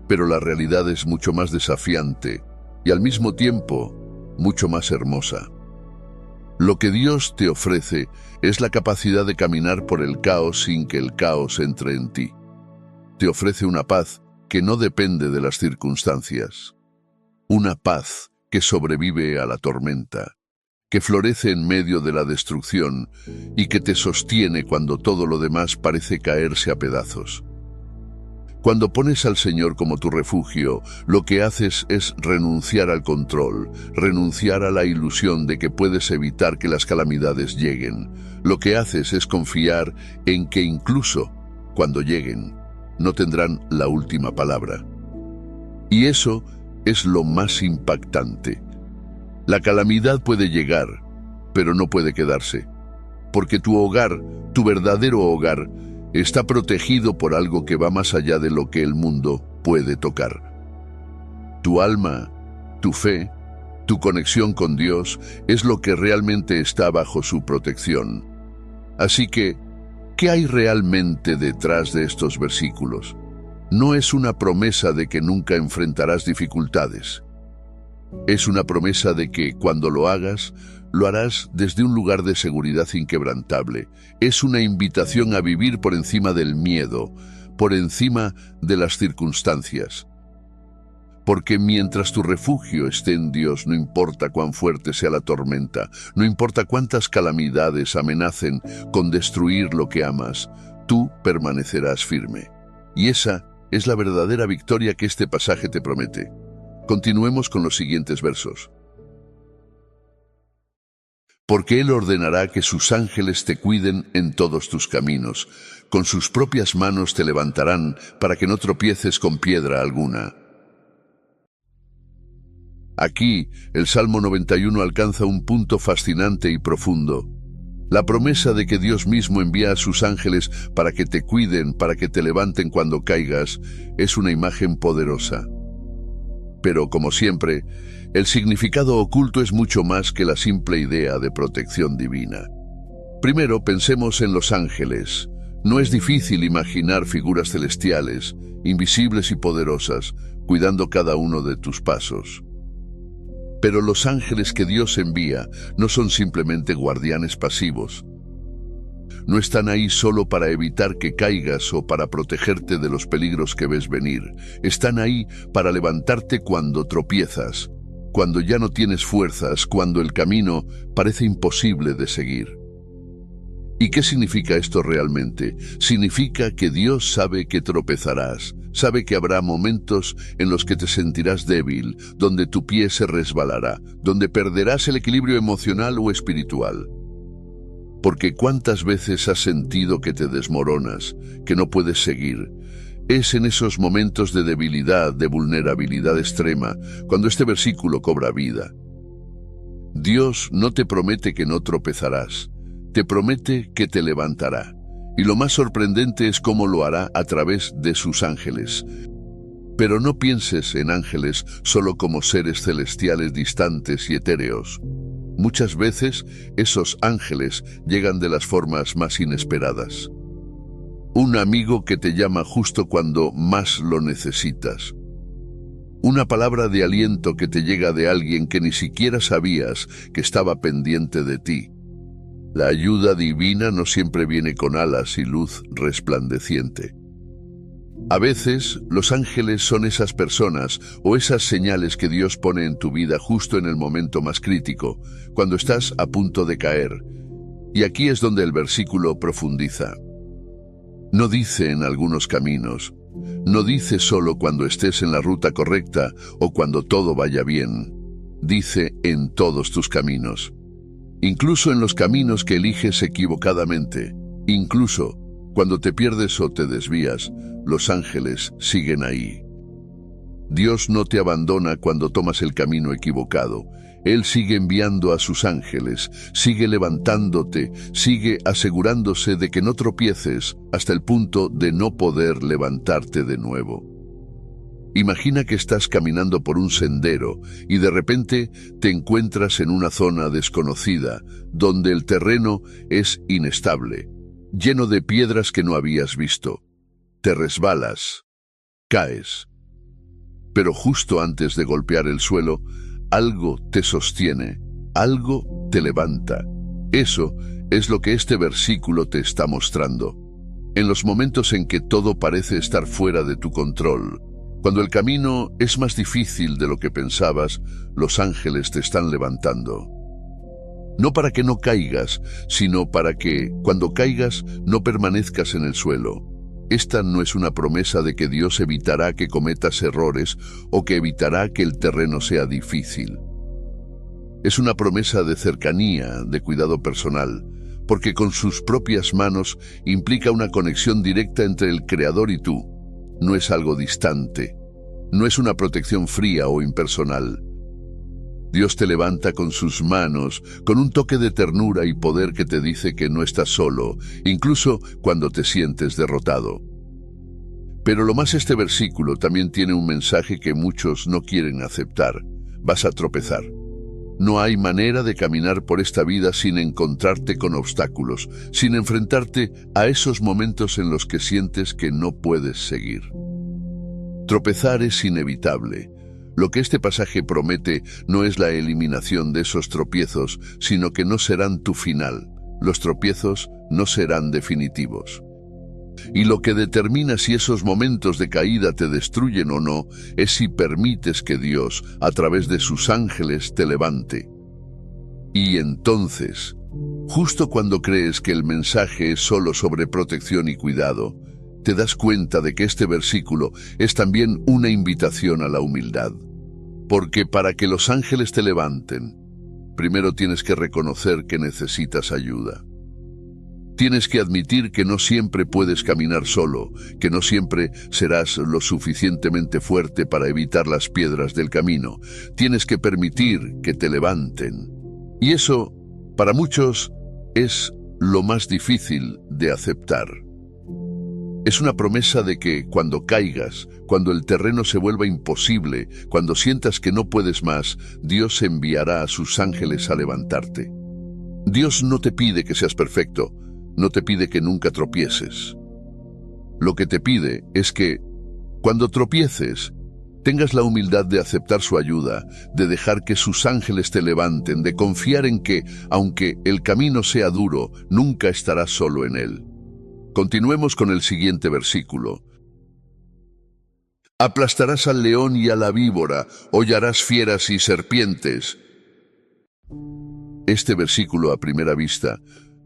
Pero la realidad es mucho más desafiante y al mismo tiempo mucho más hermosa. Lo que Dios te ofrece es la capacidad de caminar por el caos sin que el caos entre en ti. Te ofrece una paz que no depende de las circunstancias. Una paz que sobrevive a la tormenta, que florece en medio de la destrucción y que te sostiene cuando todo lo demás parece caerse a pedazos. Cuando pones al Señor como tu refugio, lo que haces es renunciar al control, renunciar a la ilusión de que puedes evitar que las calamidades lleguen. Lo que haces es confiar en que incluso cuando lleguen, no tendrán la última palabra. Y eso es lo más impactante. La calamidad puede llegar, pero no puede quedarse, porque tu hogar, tu verdadero hogar, está protegido por algo que va más allá de lo que el mundo puede tocar. Tu alma, tu fe, tu conexión con Dios es lo que realmente está bajo su protección. Así que, ¿qué hay realmente detrás de estos versículos? No es una promesa de que nunca enfrentarás dificultades. Es una promesa de que, cuando lo hagas, lo harás desde un lugar de seguridad inquebrantable. Es una invitación a vivir por encima del miedo, por encima de las circunstancias. Porque mientras tu refugio esté en Dios, no importa cuán fuerte sea la tormenta, no importa cuántas calamidades amenacen con destruir lo que amas, tú permanecerás firme. Y esa es la verdadera victoria que este pasaje te promete. Continuemos con los siguientes versos. Porque Él ordenará que sus ángeles te cuiden en todos tus caminos. Con sus propias manos te levantarán para que no tropieces con piedra alguna. Aquí, el Salmo 91 alcanza un punto fascinante y profundo. La promesa de que Dios mismo envía a sus ángeles para que te cuiden, para que te levanten cuando caigas, es una imagen poderosa. Pero, como siempre, el significado oculto es mucho más que la simple idea de protección divina. Primero, pensemos en los ángeles. No es difícil imaginar figuras celestiales, invisibles y poderosas, cuidando cada uno de tus pasos. Pero los ángeles que Dios envía no son simplemente guardianes pasivos. No están ahí solo para evitar que caigas o para protegerte de los peligros que ves venir. Están ahí para levantarte cuando tropiezas, cuando ya no tienes fuerzas, cuando el camino parece imposible de seguir. ¿Y qué significa esto realmente? Significa que Dios sabe que tropezarás, Sabe que habrá momentos en los que te sentirás débil, donde tu pie se resbalará, donde perderás el equilibrio emocional o espiritual. Porque ¿cuántas veces has sentido que te desmoronas, que no puedes seguir? Es en esos momentos de debilidad, de vulnerabilidad extrema, cuando este versículo cobra vida. Dios no te promete que no tropezarás, te promete que te levantará. Y lo más sorprendente es cómo lo hará a través de sus ángeles. Pero no pienses en ángeles solo como seres celestiales distantes y etéreos. Muchas veces esos ángeles llegan de las formas más inesperadas. Un amigo que te llama justo cuando más lo necesitas. Una palabra de aliento que te llega de alguien que ni siquiera sabías que estaba pendiente de ti. La ayuda divina no siempre viene con alas y luz resplandeciente. A veces, los ángeles son esas personas o esas señales que Dios pone en tu vida justo en el momento más crítico, cuando estás a punto de caer. Y aquí es donde el versículo profundiza. No dice en algunos caminos, no dice solo cuando estés en la ruta correcta o cuando todo vaya bien. Dice en todos tus caminos. Incluso en los caminos que eliges equivocadamente, incluso cuando te pierdes o te desvías, los ángeles siguen ahí. Dios no te abandona cuando tomas el camino equivocado. Él sigue enviando a sus ángeles, sigue levantándote, sigue asegurándose de que no tropieces hasta el punto de no poder levantarte de nuevo. Imagina que estás caminando por un sendero y de repente te encuentras en una zona desconocida, donde el terreno es inestable, lleno de piedras que no habías visto. Te resbalas, caes. Pero justo antes de golpear el suelo, algo te sostiene, algo te levanta. Eso es lo que este versículo te está mostrando. En los momentos en que todo parece estar fuera de tu control, cuando el camino es más difícil de lo que pensabas, los ángeles te están levantando. No para que no caigas, sino para que, cuando caigas, no permanezcas en el suelo. Esta no es una promesa de que Dios evitará que cometas errores o que evitará que el terreno sea difícil. Es una promesa de cercanía, de cuidado personal, porque con sus propias manos implica una conexión directa entre el Creador y tú. No es algo distante, no es una protección fría o impersonal. Dios te levanta con sus manos, con un toque de ternura y poder que te dice que no estás solo, incluso cuando te sientes derrotado. Pero lo más, este versículo también tiene un mensaje que muchos no quieren aceptar. Vas a tropezar. No hay manera de caminar por esta vida sin encontrarte con obstáculos, sin enfrentarte a esos momentos en los que sientes que no puedes seguir. Tropezar es inevitable. Lo que este pasaje promete no es la eliminación de esos tropiezos, sino que no serán tu final. Los tropiezos no serán definitivos. Y lo que determina si esos momentos de caída te destruyen o no, es si permites que Dios, a través de sus ángeles, te levante. Y entonces, justo cuando crees que el mensaje es solo sobre protección y cuidado, te das cuenta de que este versículo es también una invitación a la humildad. Porque para que los ángeles te levanten, primero tienes que reconocer que necesitas ayuda. Tienes que admitir que no siempre puedes caminar solo, que no siempre serás lo suficientemente fuerte para evitar las piedras del camino. Tienes que permitir que te levanten. Y eso, para muchos, es lo más difícil de aceptar. Es una promesa de que cuando caigas, cuando el terreno se vuelva imposible, cuando sientas que no puedes más, Dios enviará a sus ángeles a levantarte. Dios no te pide que seas perfecto, no te pide que nunca tropieces. Lo que te pide es que, cuando tropieces, tengas la humildad de aceptar su ayuda, de dejar que sus ángeles te levanten, de confiar en que, aunque el camino sea duro, nunca estarás solo en él. Continuemos con el siguiente versículo. Aplastarás al león y a la víbora, hollarás fieras y serpientes. Este versículo, a primera vista,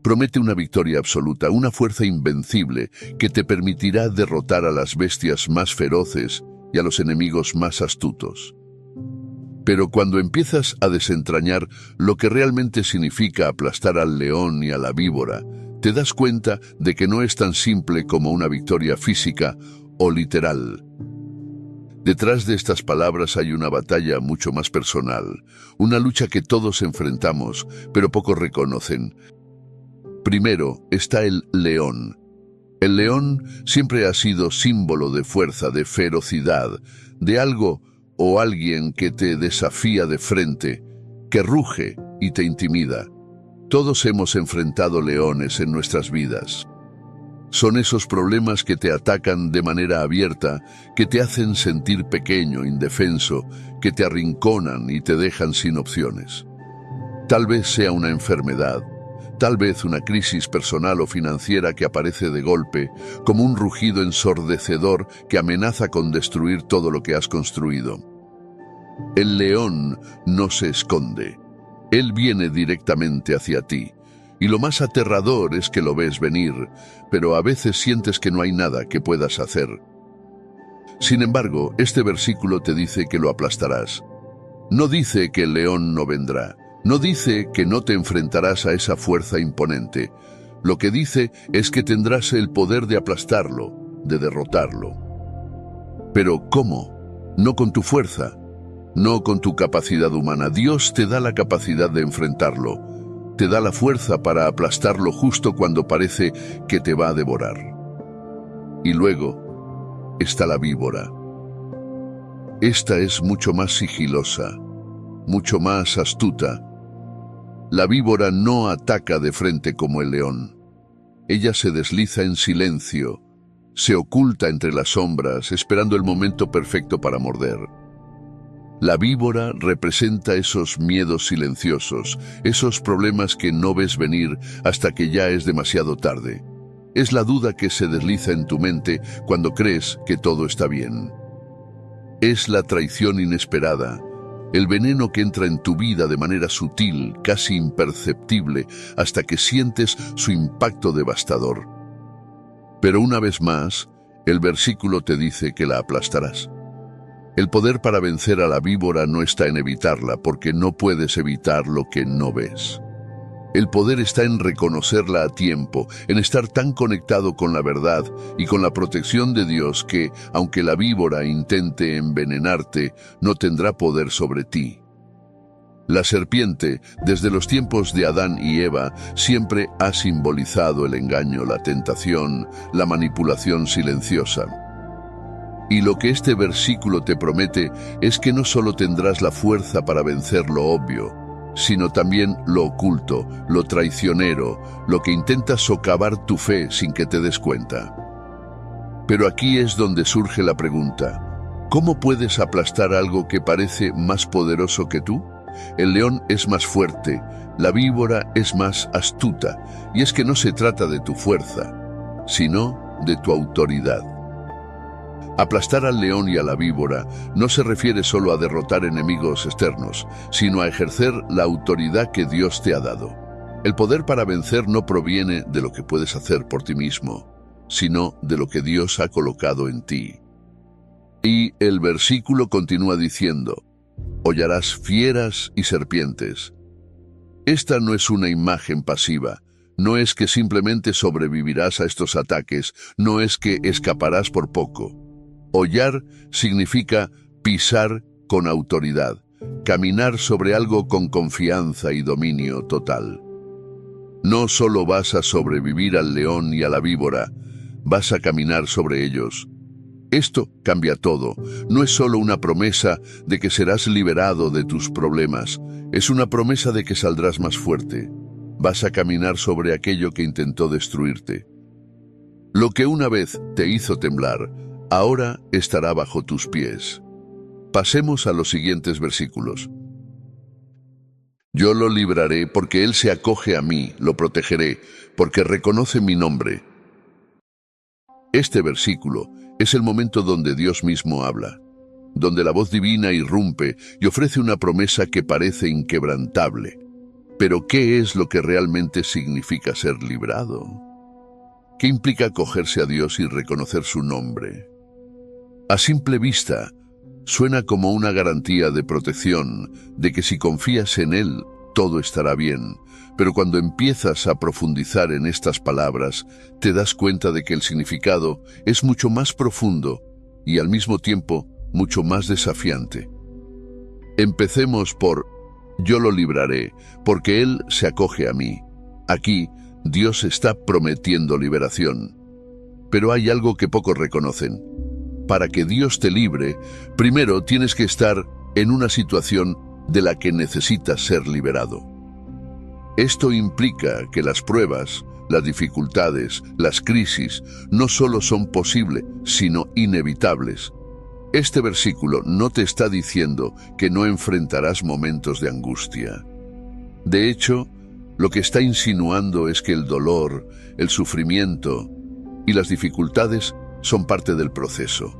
Promete una victoria absoluta, una fuerza invencible que te permitirá derrotar a las bestias más feroces y a los enemigos más astutos. Pero cuando empiezas a desentrañar lo que realmente significa aplastar al león y a la víbora, te das cuenta de que no es tan simple como una victoria física o literal. Detrás de estas palabras hay una batalla mucho más personal, una lucha que todos enfrentamos, pero pocos reconocen. Primero está el león. El león siempre ha sido símbolo de fuerza, de ferocidad, de algo o alguien que te desafía de frente, que ruge y te intimida. Todos hemos enfrentado leones en nuestras vidas. Son esos problemas que te atacan de manera abierta, que te hacen sentir pequeño, indefenso, que te arrinconan y te dejan sin opciones. Tal vez sea una enfermedad, tal vez una crisis personal o financiera que aparece de golpe, como un rugido ensordecedor que amenaza con destruir todo lo que has construido. El león no se esconde. Él viene directamente hacia ti. Y lo más aterrador es que lo ves venir, pero a veces sientes que no hay nada que puedas hacer. Sin embargo, este versículo te dice que lo aplastarás. No dice que el león no vendrá. No dice que no te enfrentarás a esa fuerza imponente. Lo que dice es que tendrás el poder de aplastarlo, de derrotarlo. Pero ¿cómo? No con tu fuerza, no con tu capacidad humana. Dios te da la capacidad de enfrentarlo. Te da la fuerza para aplastarlo justo cuando parece que te va a devorar. Y luego está la víbora. Esta es mucho más sigilosa, mucho más astuta. La víbora no ataca de frente como el león. Ella se desliza en silencio, se oculta entre las sombras, esperando el momento perfecto para morder. La víbora representa esos miedos silenciosos, esos problemas que no ves venir hasta que ya es demasiado tarde. Es la duda que se desliza en tu mente cuando crees que todo está bien. Es la traición inesperada, el veneno que entra en tu vida de manera sutil, casi imperceptible, hasta que sientes su impacto devastador. Pero una vez más, el versículo te dice que la aplastarás. El poder para vencer a la víbora no está en evitarla, porque no puedes evitar lo que no ves. El poder está en reconocerla a tiempo, en estar tan conectado con la verdad y con la protección de Dios que, aunque la víbora intente envenenarte, no tendrá poder sobre ti. La serpiente, desde los tiempos de Adán y Eva, siempre ha simbolizado el engaño, la tentación, la manipulación silenciosa. Y lo que este versículo te promete es que no solo tendrás la fuerza para vencer lo obvio, sino también lo oculto, lo traicionero, lo que intenta socavar tu fe sin que te des cuenta. Pero aquí es donde surge la pregunta: ¿cómo puedes aplastar algo que parece más poderoso que tú? El león es más fuerte, la víbora es más astuta, y es que no se trata de tu fuerza, sino de tu autoridad. Aplastar al león y a la víbora no se refiere solo a derrotar enemigos externos, sino a ejercer la autoridad que Dios te ha dado. El poder para vencer no proviene de lo que puedes hacer por ti mismo, sino de lo que Dios ha colocado en ti. Y el versículo continúa diciendo: hollarás fieras y serpientes. Esta no es una imagen pasiva. No es que simplemente sobrevivirás a estos ataques, no es que escaparás por poco. Hollar significa pisar con autoridad, caminar sobre algo con confianza y dominio total. No solo vas a sobrevivir al león y a la víbora, vas a caminar sobre ellos. Esto cambia todo. No es solo una promesa de que serás liberado de tus problemas, es una promesa de que saldrás más fuerte. Vas a caminar sobre aquello que intentó destruirte. Lo que una vez te hizo temblar, ahora estará bajo tus pies. Pasemos a los siguientes versículos. Yo lo libraré porque él se acoge a mí, lo protegeré, porque reconoce mi nombre. Este versículo es el momento donde Dios mismo habla, donde la voz divina irrumpe y ofrece una promesa que parece inquebrantable. Pero ¿qué es lo que realmente significa ser librado? ¿Qué implica acogerse a Dios y reconocer su nombre? A simple vista, suena como una garantía de protección, de que si confías en Él, todo estará bien. Pero cuando empiezas a profundizar en estas palabras, te das cuenta de que el significado es mucho más profundo y al mismo tiempo mucho más desafiante. Empecemos por yo lo libraré, porque Él se acoge a mí. Aquí, Dios está prometiendo liberación. Pero hay algo que pocos reconocen. Para que Dios te libre, primero tienes que estar en una situación de la que necesitas ser liberado. Esto implica que las pruebas, las dificultades, las crisis, no solo son posibles, sino inevitables. Este versículo no te está diciendo que no enfrentarás momentos de angustia. De hecho, lo que está insinuando es que el dolor, el sufrimiento y las dificultades son parte del proceso.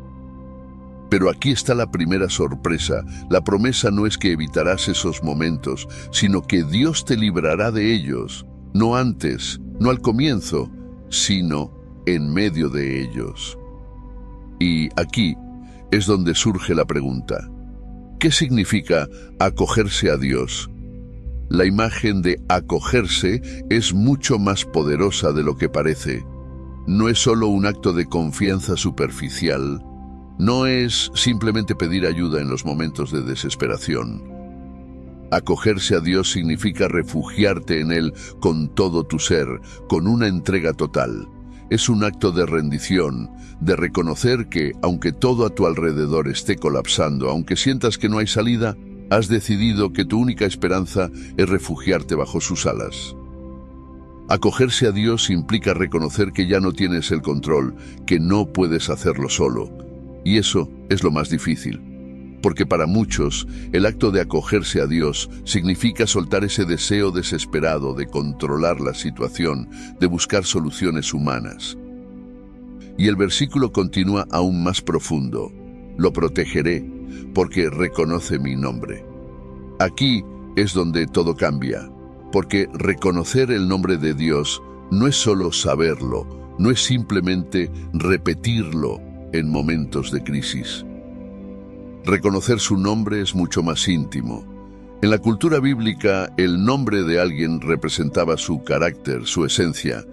Pero aquí está la primera sorpresa. La promesa no es que evitarás esos momentos, sino que Dios te librará de ellos, no antes, no al comienzo, sino en medio de ellos. Y aquí es donde surge la pregunta: ¿qué significa acogerse a Dios? La imagen de acogerse es mucho más poderosa de lo que parece. No es solo un acto de confianza superficial, no es simplemente pedir ayuda en los momentos de desesperación. Acogerse a Dios significa refugiarte en Él con todo tu ser, con una entrega total. Es un acto de rendición, de reconocer que, aunque todo a tu alrededor esté colapsando, aunque sientas que no hay salida, has decidido que tu única esperanza es refugiarte bajo sus alas. Acogerse a Dios implica reconocer que ya no tienes el control, que no puedes hacerlo solo. Y eso es lo más difícil, porque para muchos el acto de acogerse a Dios significa soltar ese deseo desesperado de controlar la situación, de buscar soluciones humanas. Y el versículo continúa aún más profundo: lo protegeré, porque reconoce mi nombre. Aquí es donde todo cambia, porque reconocer el nombre de Dios no es solo saberlo, no es simplemente repetirlo en momentos de crisis. Reconocer su nombre es mucho más íntimo. En la cultura bíblica, el nombre de alguien representaba su carácter, su esencia.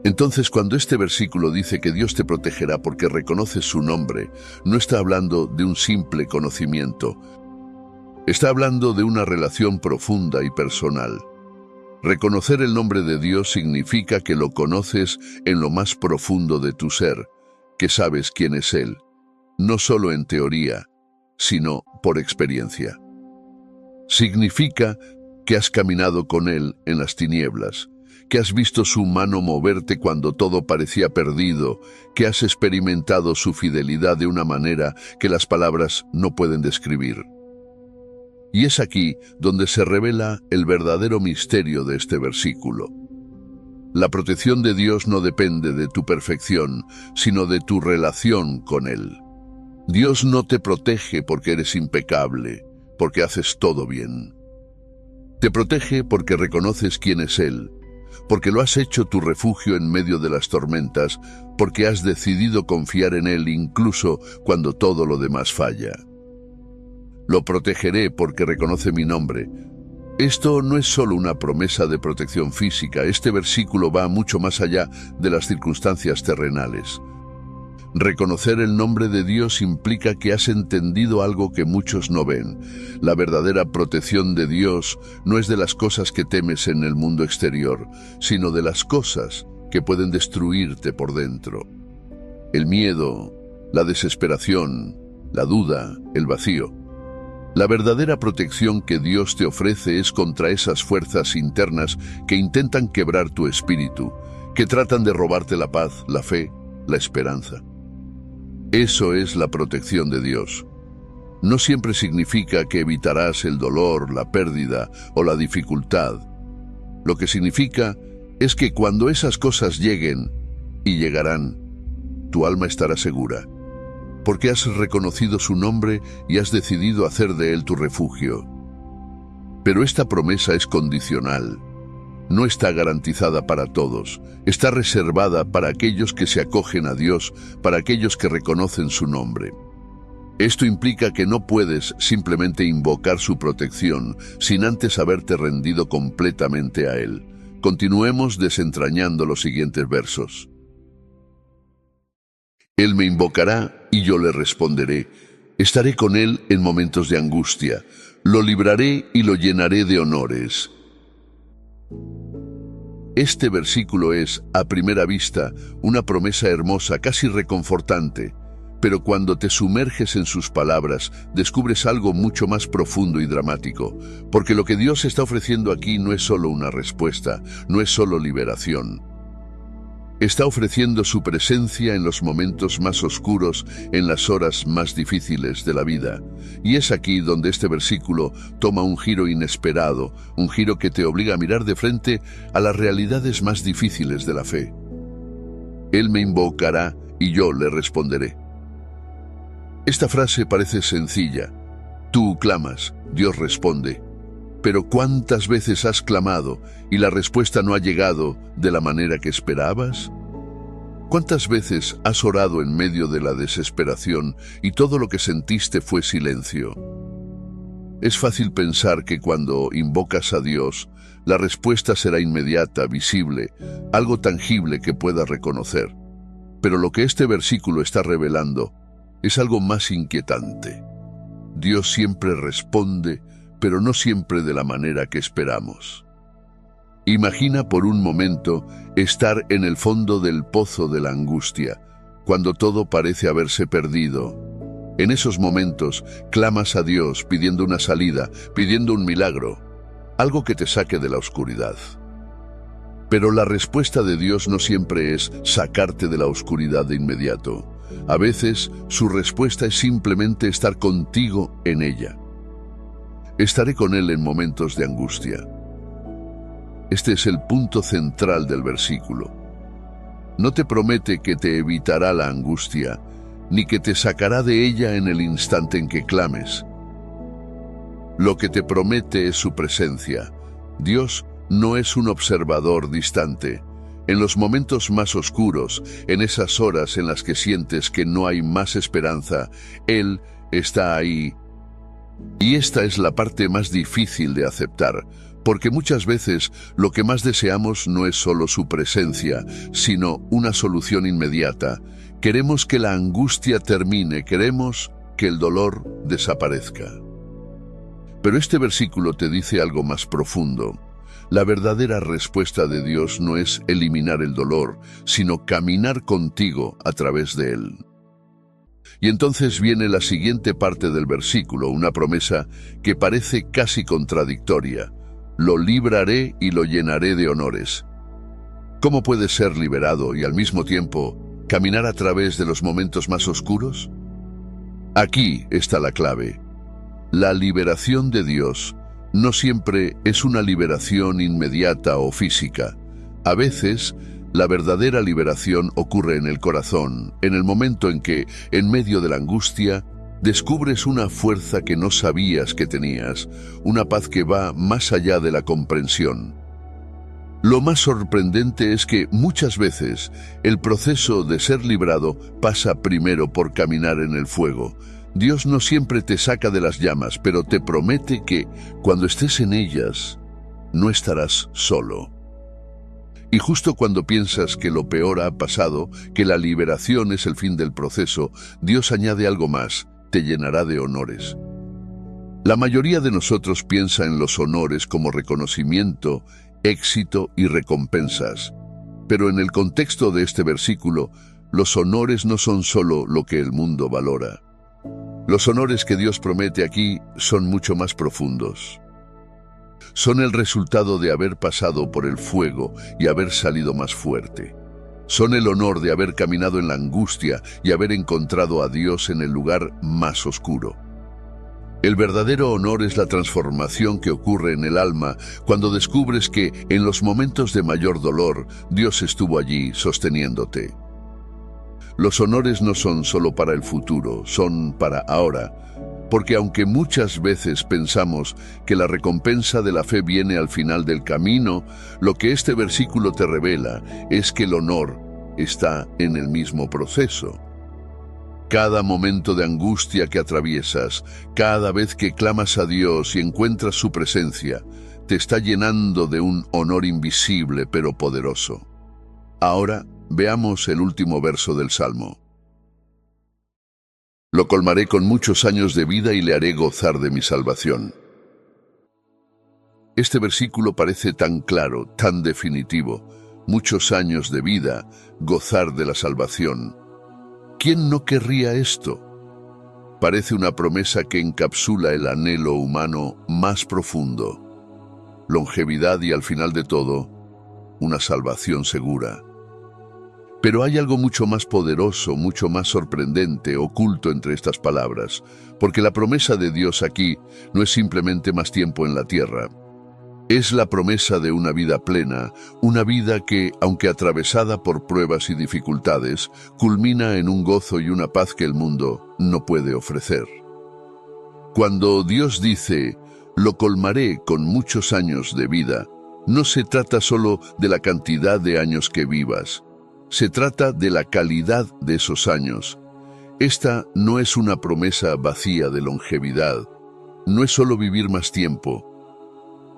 Entonces, cuando este versículo dice que Dios te protegerá porque reconoces su nombre, no está hablando de un simple conocimiento. Está hablando de una relación profunda y personal. Reconocer el nombre de Dios significa que lo conoces en lo más profundo de tu ser, que sabes quién es Él, no solo en teoría, sino por experiencia. Significa que has caminado con Él en las tinieblas, que has visto su mano moverte cuando todo parecía perdido, que has experimentado su fidelidad de una manera que las palabras no pueden describir. Y es aquí donde se revela el verdadero misterio de este versículo. La protección de Dios no depende de tu perfección, sino de tu relación con Él. Dios no te protege porque eres impecable, porque haces todo bien. Te protege porque reconoces quién es Él, porque lo has hecho tu refugio en medio de las tormentas, porque has decidido confiar en Él incluso cuando todo lo demás falla. Lo protegeré porque reconoce mi nombre. Esto no es solo una promesa de protección física. Este versículo va mucho más allá de las circunstancias terrenales. Reconocer el nombre de Dios implica que has entendido algo que muchos no ven. La verdadera protección de Dios no es de las cosas que temes en el mundo exterior, sino de las cosas que pueden destruirte por dentro. El miedo, la desesperación, la duda, el vacío. La verdadera protección que Dios te ofrece es contra esas fuerzas internas que intentan quebrar tu espíritu, que tratan de robarte la paz, la fe, la esperanza. Eso es la protección de Dios. No siempre significa que evitarás el dolor, la pérdida o la dificultad. Lo que significa es que cuando esas cosas lleguen, y llegarán, tu alma estará segura, porque has reconocido su nombre y has decidido hacer de él tu refugio. Pero esta promesa es condicional. No está garantizada para todos. Está reservada para aquellos que se acogen a Dios, para aquellos que reconocen su nombre. Esto implica que no puedes simplemente invocar su protección sin antes haberte rendido completamente a Él. Continuemos desentrañando los siguientes versos. Él me invocará y yo le responderé. Estaré con él en momentos de angustia. Lo libraré y lo llenaré de honores. Este versículo es, a primera vista, una promesa hermosa, casi reconfortante. Pero cuando te sumerges en sus palabras, descubres algo mucho más profundo y dramático. Porque lo que Dios está ofreciendo aquí no es solo una respuesta, no es solo liberación. Está ofreciendo su presencia en los momentos más oscuros, en las horas más difíciles de la vida. Y es aquí donde este versículo toma un giro inesperado, un giro que te obliga a mirar de frente a las realidades más difíciles de la fe. Él me invocará y yo le responderé. Esta frase parece sencilla. Tú clamas, Dios responde. Pero ¿cuántas veces has clamado y la respuesta no ha llegado de la manera que esperabas? ¿Cuántas veces has orado en medio de la desesperación y todo lo que sentiste fue silencio? Es fácil pensar que cuando invocas a Dios, la respuesta será inmediata, visible, algo tangible que puedas reconocer. Pero lo que este versículo está revelando es algo más inquietante. Dios siempre responde, pero no siempre de la manera que esperamos. Imagina por un momento estar en el fondo del pozo de la angustia, cuando todo parece haberse perdido. En esos momentos clamas a Dios pidiendo una salida, pidiendo un milagro, algo que te saque de la oscuridad. Pero la respuesta de Dios no siempre es sacarte de la oscuridad de inmediato. A veces su respuesta es simplemente estar contigo en ella. Estaré con él en momentos de angustia. Este es el punto central del versículo. No te promete que te evitará la angustia, ni que te sacará de ella en el instante en que clames. Lo que te promete es su presencia. Dios no es un observador distante. En los momentos más oscuros, en esas horas en las que sientes que no hay más esperanza, Él está ahí. Y esta es la parte más difícil de aceptar, porque muchas veces lo que más deseamos no es solo su presencia, sino una solución inmediata. Queremos que la angustia termine, queremos que el dolor desaparezca. Pero este versículo te dice algo más profundo. La verdadera respuesta de Dios no es eliminar el dolor, sino caminar contigo a través de él. Y entonces viene la siguiente parte del versículo, una promesa que parece casi contradictoria. Lo libraré y lo llenaré de honores. ¿Cómo puedes ser liberado y al mismo tiempo caminar a través de los momentos más oscuros? Aquí está la clave. La liberación de Dios no siempre es una liberación inmediata o física. A veces, la verdadera liberación ocurre en el corazón, en el momento en que, en medio de la angustia, descubres una fuerza que no sabías que tenías, una paz que va más allá de la comprensión. Lo más sorprendente es que muchas veces el proceso de ser librado pasa primero por caminar en el fuego. Dios no siempre te saca de las llamas, pero te promete que, cuando estés en ellas, no estarás solo. Y justo cuando piensas que lo peor ha pasado, que la liberación es el fin del proceso, Dios añade algo más, te llenará de honores. La mayoría de nosotros piensa en los honores como reconocimiento, éxito y recompensas. Pero en el contexto de este versículo, los honores no son solo lo que el mundo valora. Los honores que Dios promete aquí son mucho más profundos. Son el resultado de haber pasado por el fuego y haber salido más fuerte. Son el honor de haber caminado en la angustia y haber encontrado a Dios en el lugar más oscuro. El verdadero honor es la transformación que ocurre en el alma cuando descubres que, en los momentos de mayor dolor, Dios estuvo allí sosteniéndote. Los honores no son solo para el futuro, son para ahora. Porque aunque muchas veces pensamos que la recompensa de la fe viene al final del camino, lo que este versículo te revela es que el honor está en el mismo proceso. Cada momento de angustia que atraviesas, cada vez que clamas a Dios y encuentras su presencia, te está llenando de un honor invisible pero poderoso. Ahora veamos el último verso del Salmo. Lo colmaré con muchos años de vida y le haré gozar de mi salvación. Este versículo parece tan claro, tan definitivo. Muchos años de vida, gozar de la salvación. ¿Quién no querría esto? Parece una promesa que encapsula el anhelo humano más profundo. Longevidad y, al final de todo, una salvación segura. Pero hay algo mucho más poderoso, mucho más sorprendente, oculto entre estas palabras, porque la promesa de Dios aquí no es simplemente más tiempo en la tierra. Es la promesa de una vida plena, una vida que, aunque atravesada por pruebas y dificultades, culmina en un gozo y una paz que el mundo no puede ofrecer. Cuando Dios dice, lo colmaré con muchos años de vida, no se trata solo de la cantidad de años que vivas, se trata de la calidad de esos años. Esta no es una promesa vacía de longevidad, no es solo vivir más tiempo.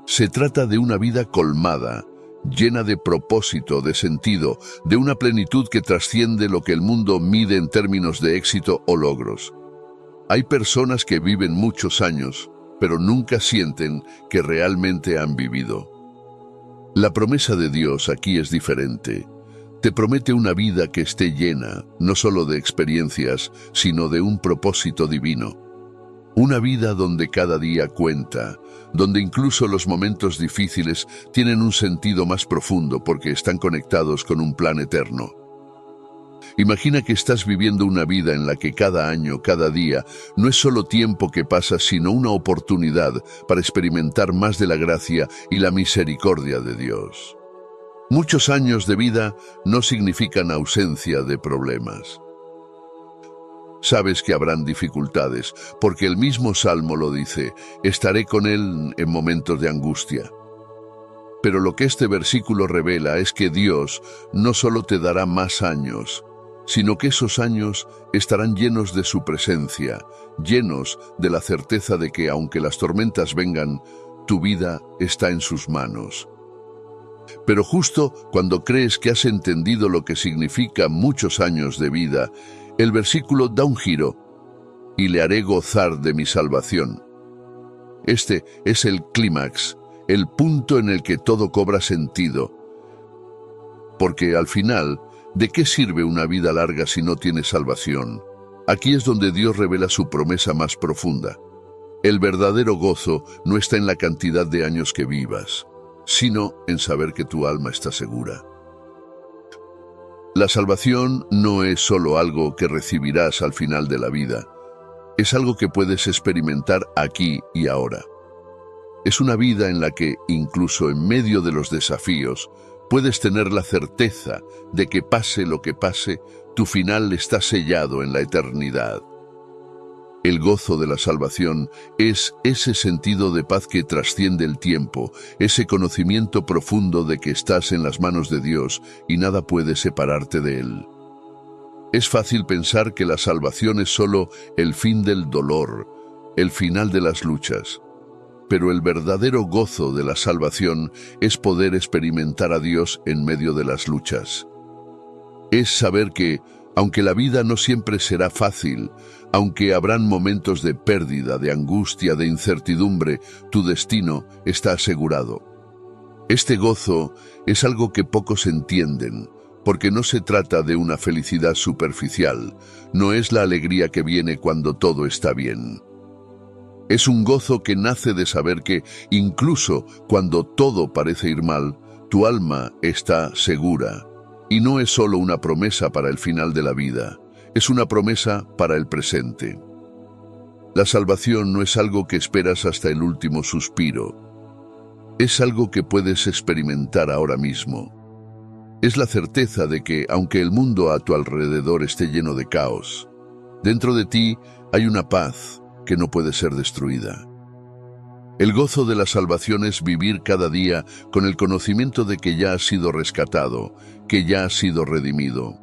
Se trata de una vida colmada, llena de propósito, de sentido, de una plenitud que trasciende lo que el mundo mide en términos de éxito o logros. Hay personas que viven muchos años, pero nunca sienten que realmente han vivido. La promesa de Dios aquí es diferente. Te promete una vida que esté llena, no solo de experiencias, sino de un propósito divino. Una vida donde cada día cuenta, donde incluso los momentos difíciles tienen un sentido más profundo porque están conectados con un plan eterno. Imagina que estás viviendo una vida en la que cada año, cada día, no es solo tiempo que pasa, sino una oportunidad para experimentar más de la gracia y la misericordia de Dios. Muchos años de vida no significan ausencia de problemas. Sabes que habrán dificultades, porque el mismo Salmo lo dice, estaré con él en momentos de angustia. Pero lo que este versículo revela es que Dios no solo te dará más años, sino que esos años estarán llenos de su presencia, llenos de la certeza de que aunque las tormentas vengan, tu vida está en sus manos. Pero justo cuando crees que has entendido lo que significa muchos años de vida, el versículo da un giro, y le haré gozar de mi salvación. Este es el clímax, el punto en el que todo cobra sentido. Porque al final, ¿de qué sirve una vida larga si no tiene salvación? Aquí es donde Dios revela su promesa más profunda. El verdadero gozo no está en la cantidad de años que vivas, sino en saber que tu alma está segura. La salvación no es solo algo que recibirás al final de la vida, es algo que puedes experimentar aquí y ahora. Es una vida en la que, incluso en medio de los desafíos, puedes tener la certeza de que pase lo que pase, tu final está sellado en la eternidad. El gozo de la salvación es ese sentido de paz que trasciende el tiempo, ese conocimiento profundo de que estás en las manos de Dios y nada puede separarte de Él. Es fácil pensar que la salvación es solo el fin del dolor, el final de las luchas. Pero el verdadero gozo de la salvación es poder experimentar a Dios en medio de las luchas. Es saber que, aunque la vida no siempre será fácil, aunque habrán momentos de pérdida, de angustia, de incertidumbre, tu destino está asegurado. Este gozo es algo que pocos entienden, porque no se trata de una felicidad superficial, no es la alegría que viene cuando todo está bien. Es un gozo que nace de saber que, incluso cuando todo parece ir mal, tu alma está segura. Y no es solo una promesa para el final de la vida, es una promesa para el presente. La salvación no es algo que esperas hasta el último suspiro. Es algo que puedes experimentar ahora mismo. Es la certeza de que, aunque el mundo a tu alrededor esté lleno de caos, dentro de ti hay una paz, que no puede ser destruida. El gozo de la salvación es vivir cada día con el conocimiento de que ya has sido rescatado, que ya has sido redimido.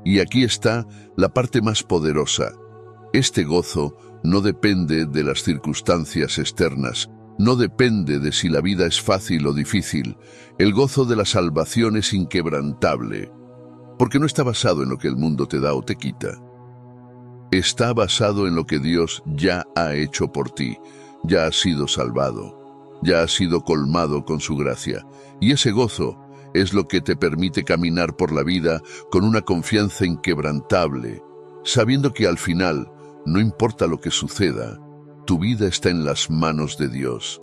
Y aquí está la parte más poderosa. Este gozo no depende de las circunstancias externas, no depende de si la vida es fácil o difícil. El gozo de la salvación es inquebrantable, porque no está basado en lo que el mundo te da o te quita. Está basado en lo que Dios ya ha hecho por ti. Ya has sido salvado, ya has sido colmado con su gracia. Y ese gozo es lo que te permite caminar por la vida con una confianza inquebrantable, sabiendo que al final, no importa lo que suceda, tu vida está en las manos de Dios.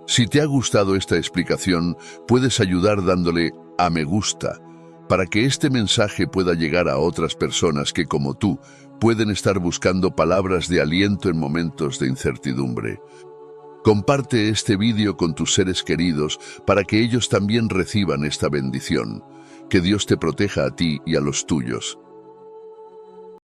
Si te ha gustado esta explicación, puedes ayudar dándole a me gusta, para que este mensaje pueda llegar a otras personas que, como tú, pueden estar buscando palabras de aliento en momentos de incertidumbre. Comparte este vídeo con tus seres queridos para que ellos también reciban esta bendición. Que Dios te proteja a ti y a los tuyos.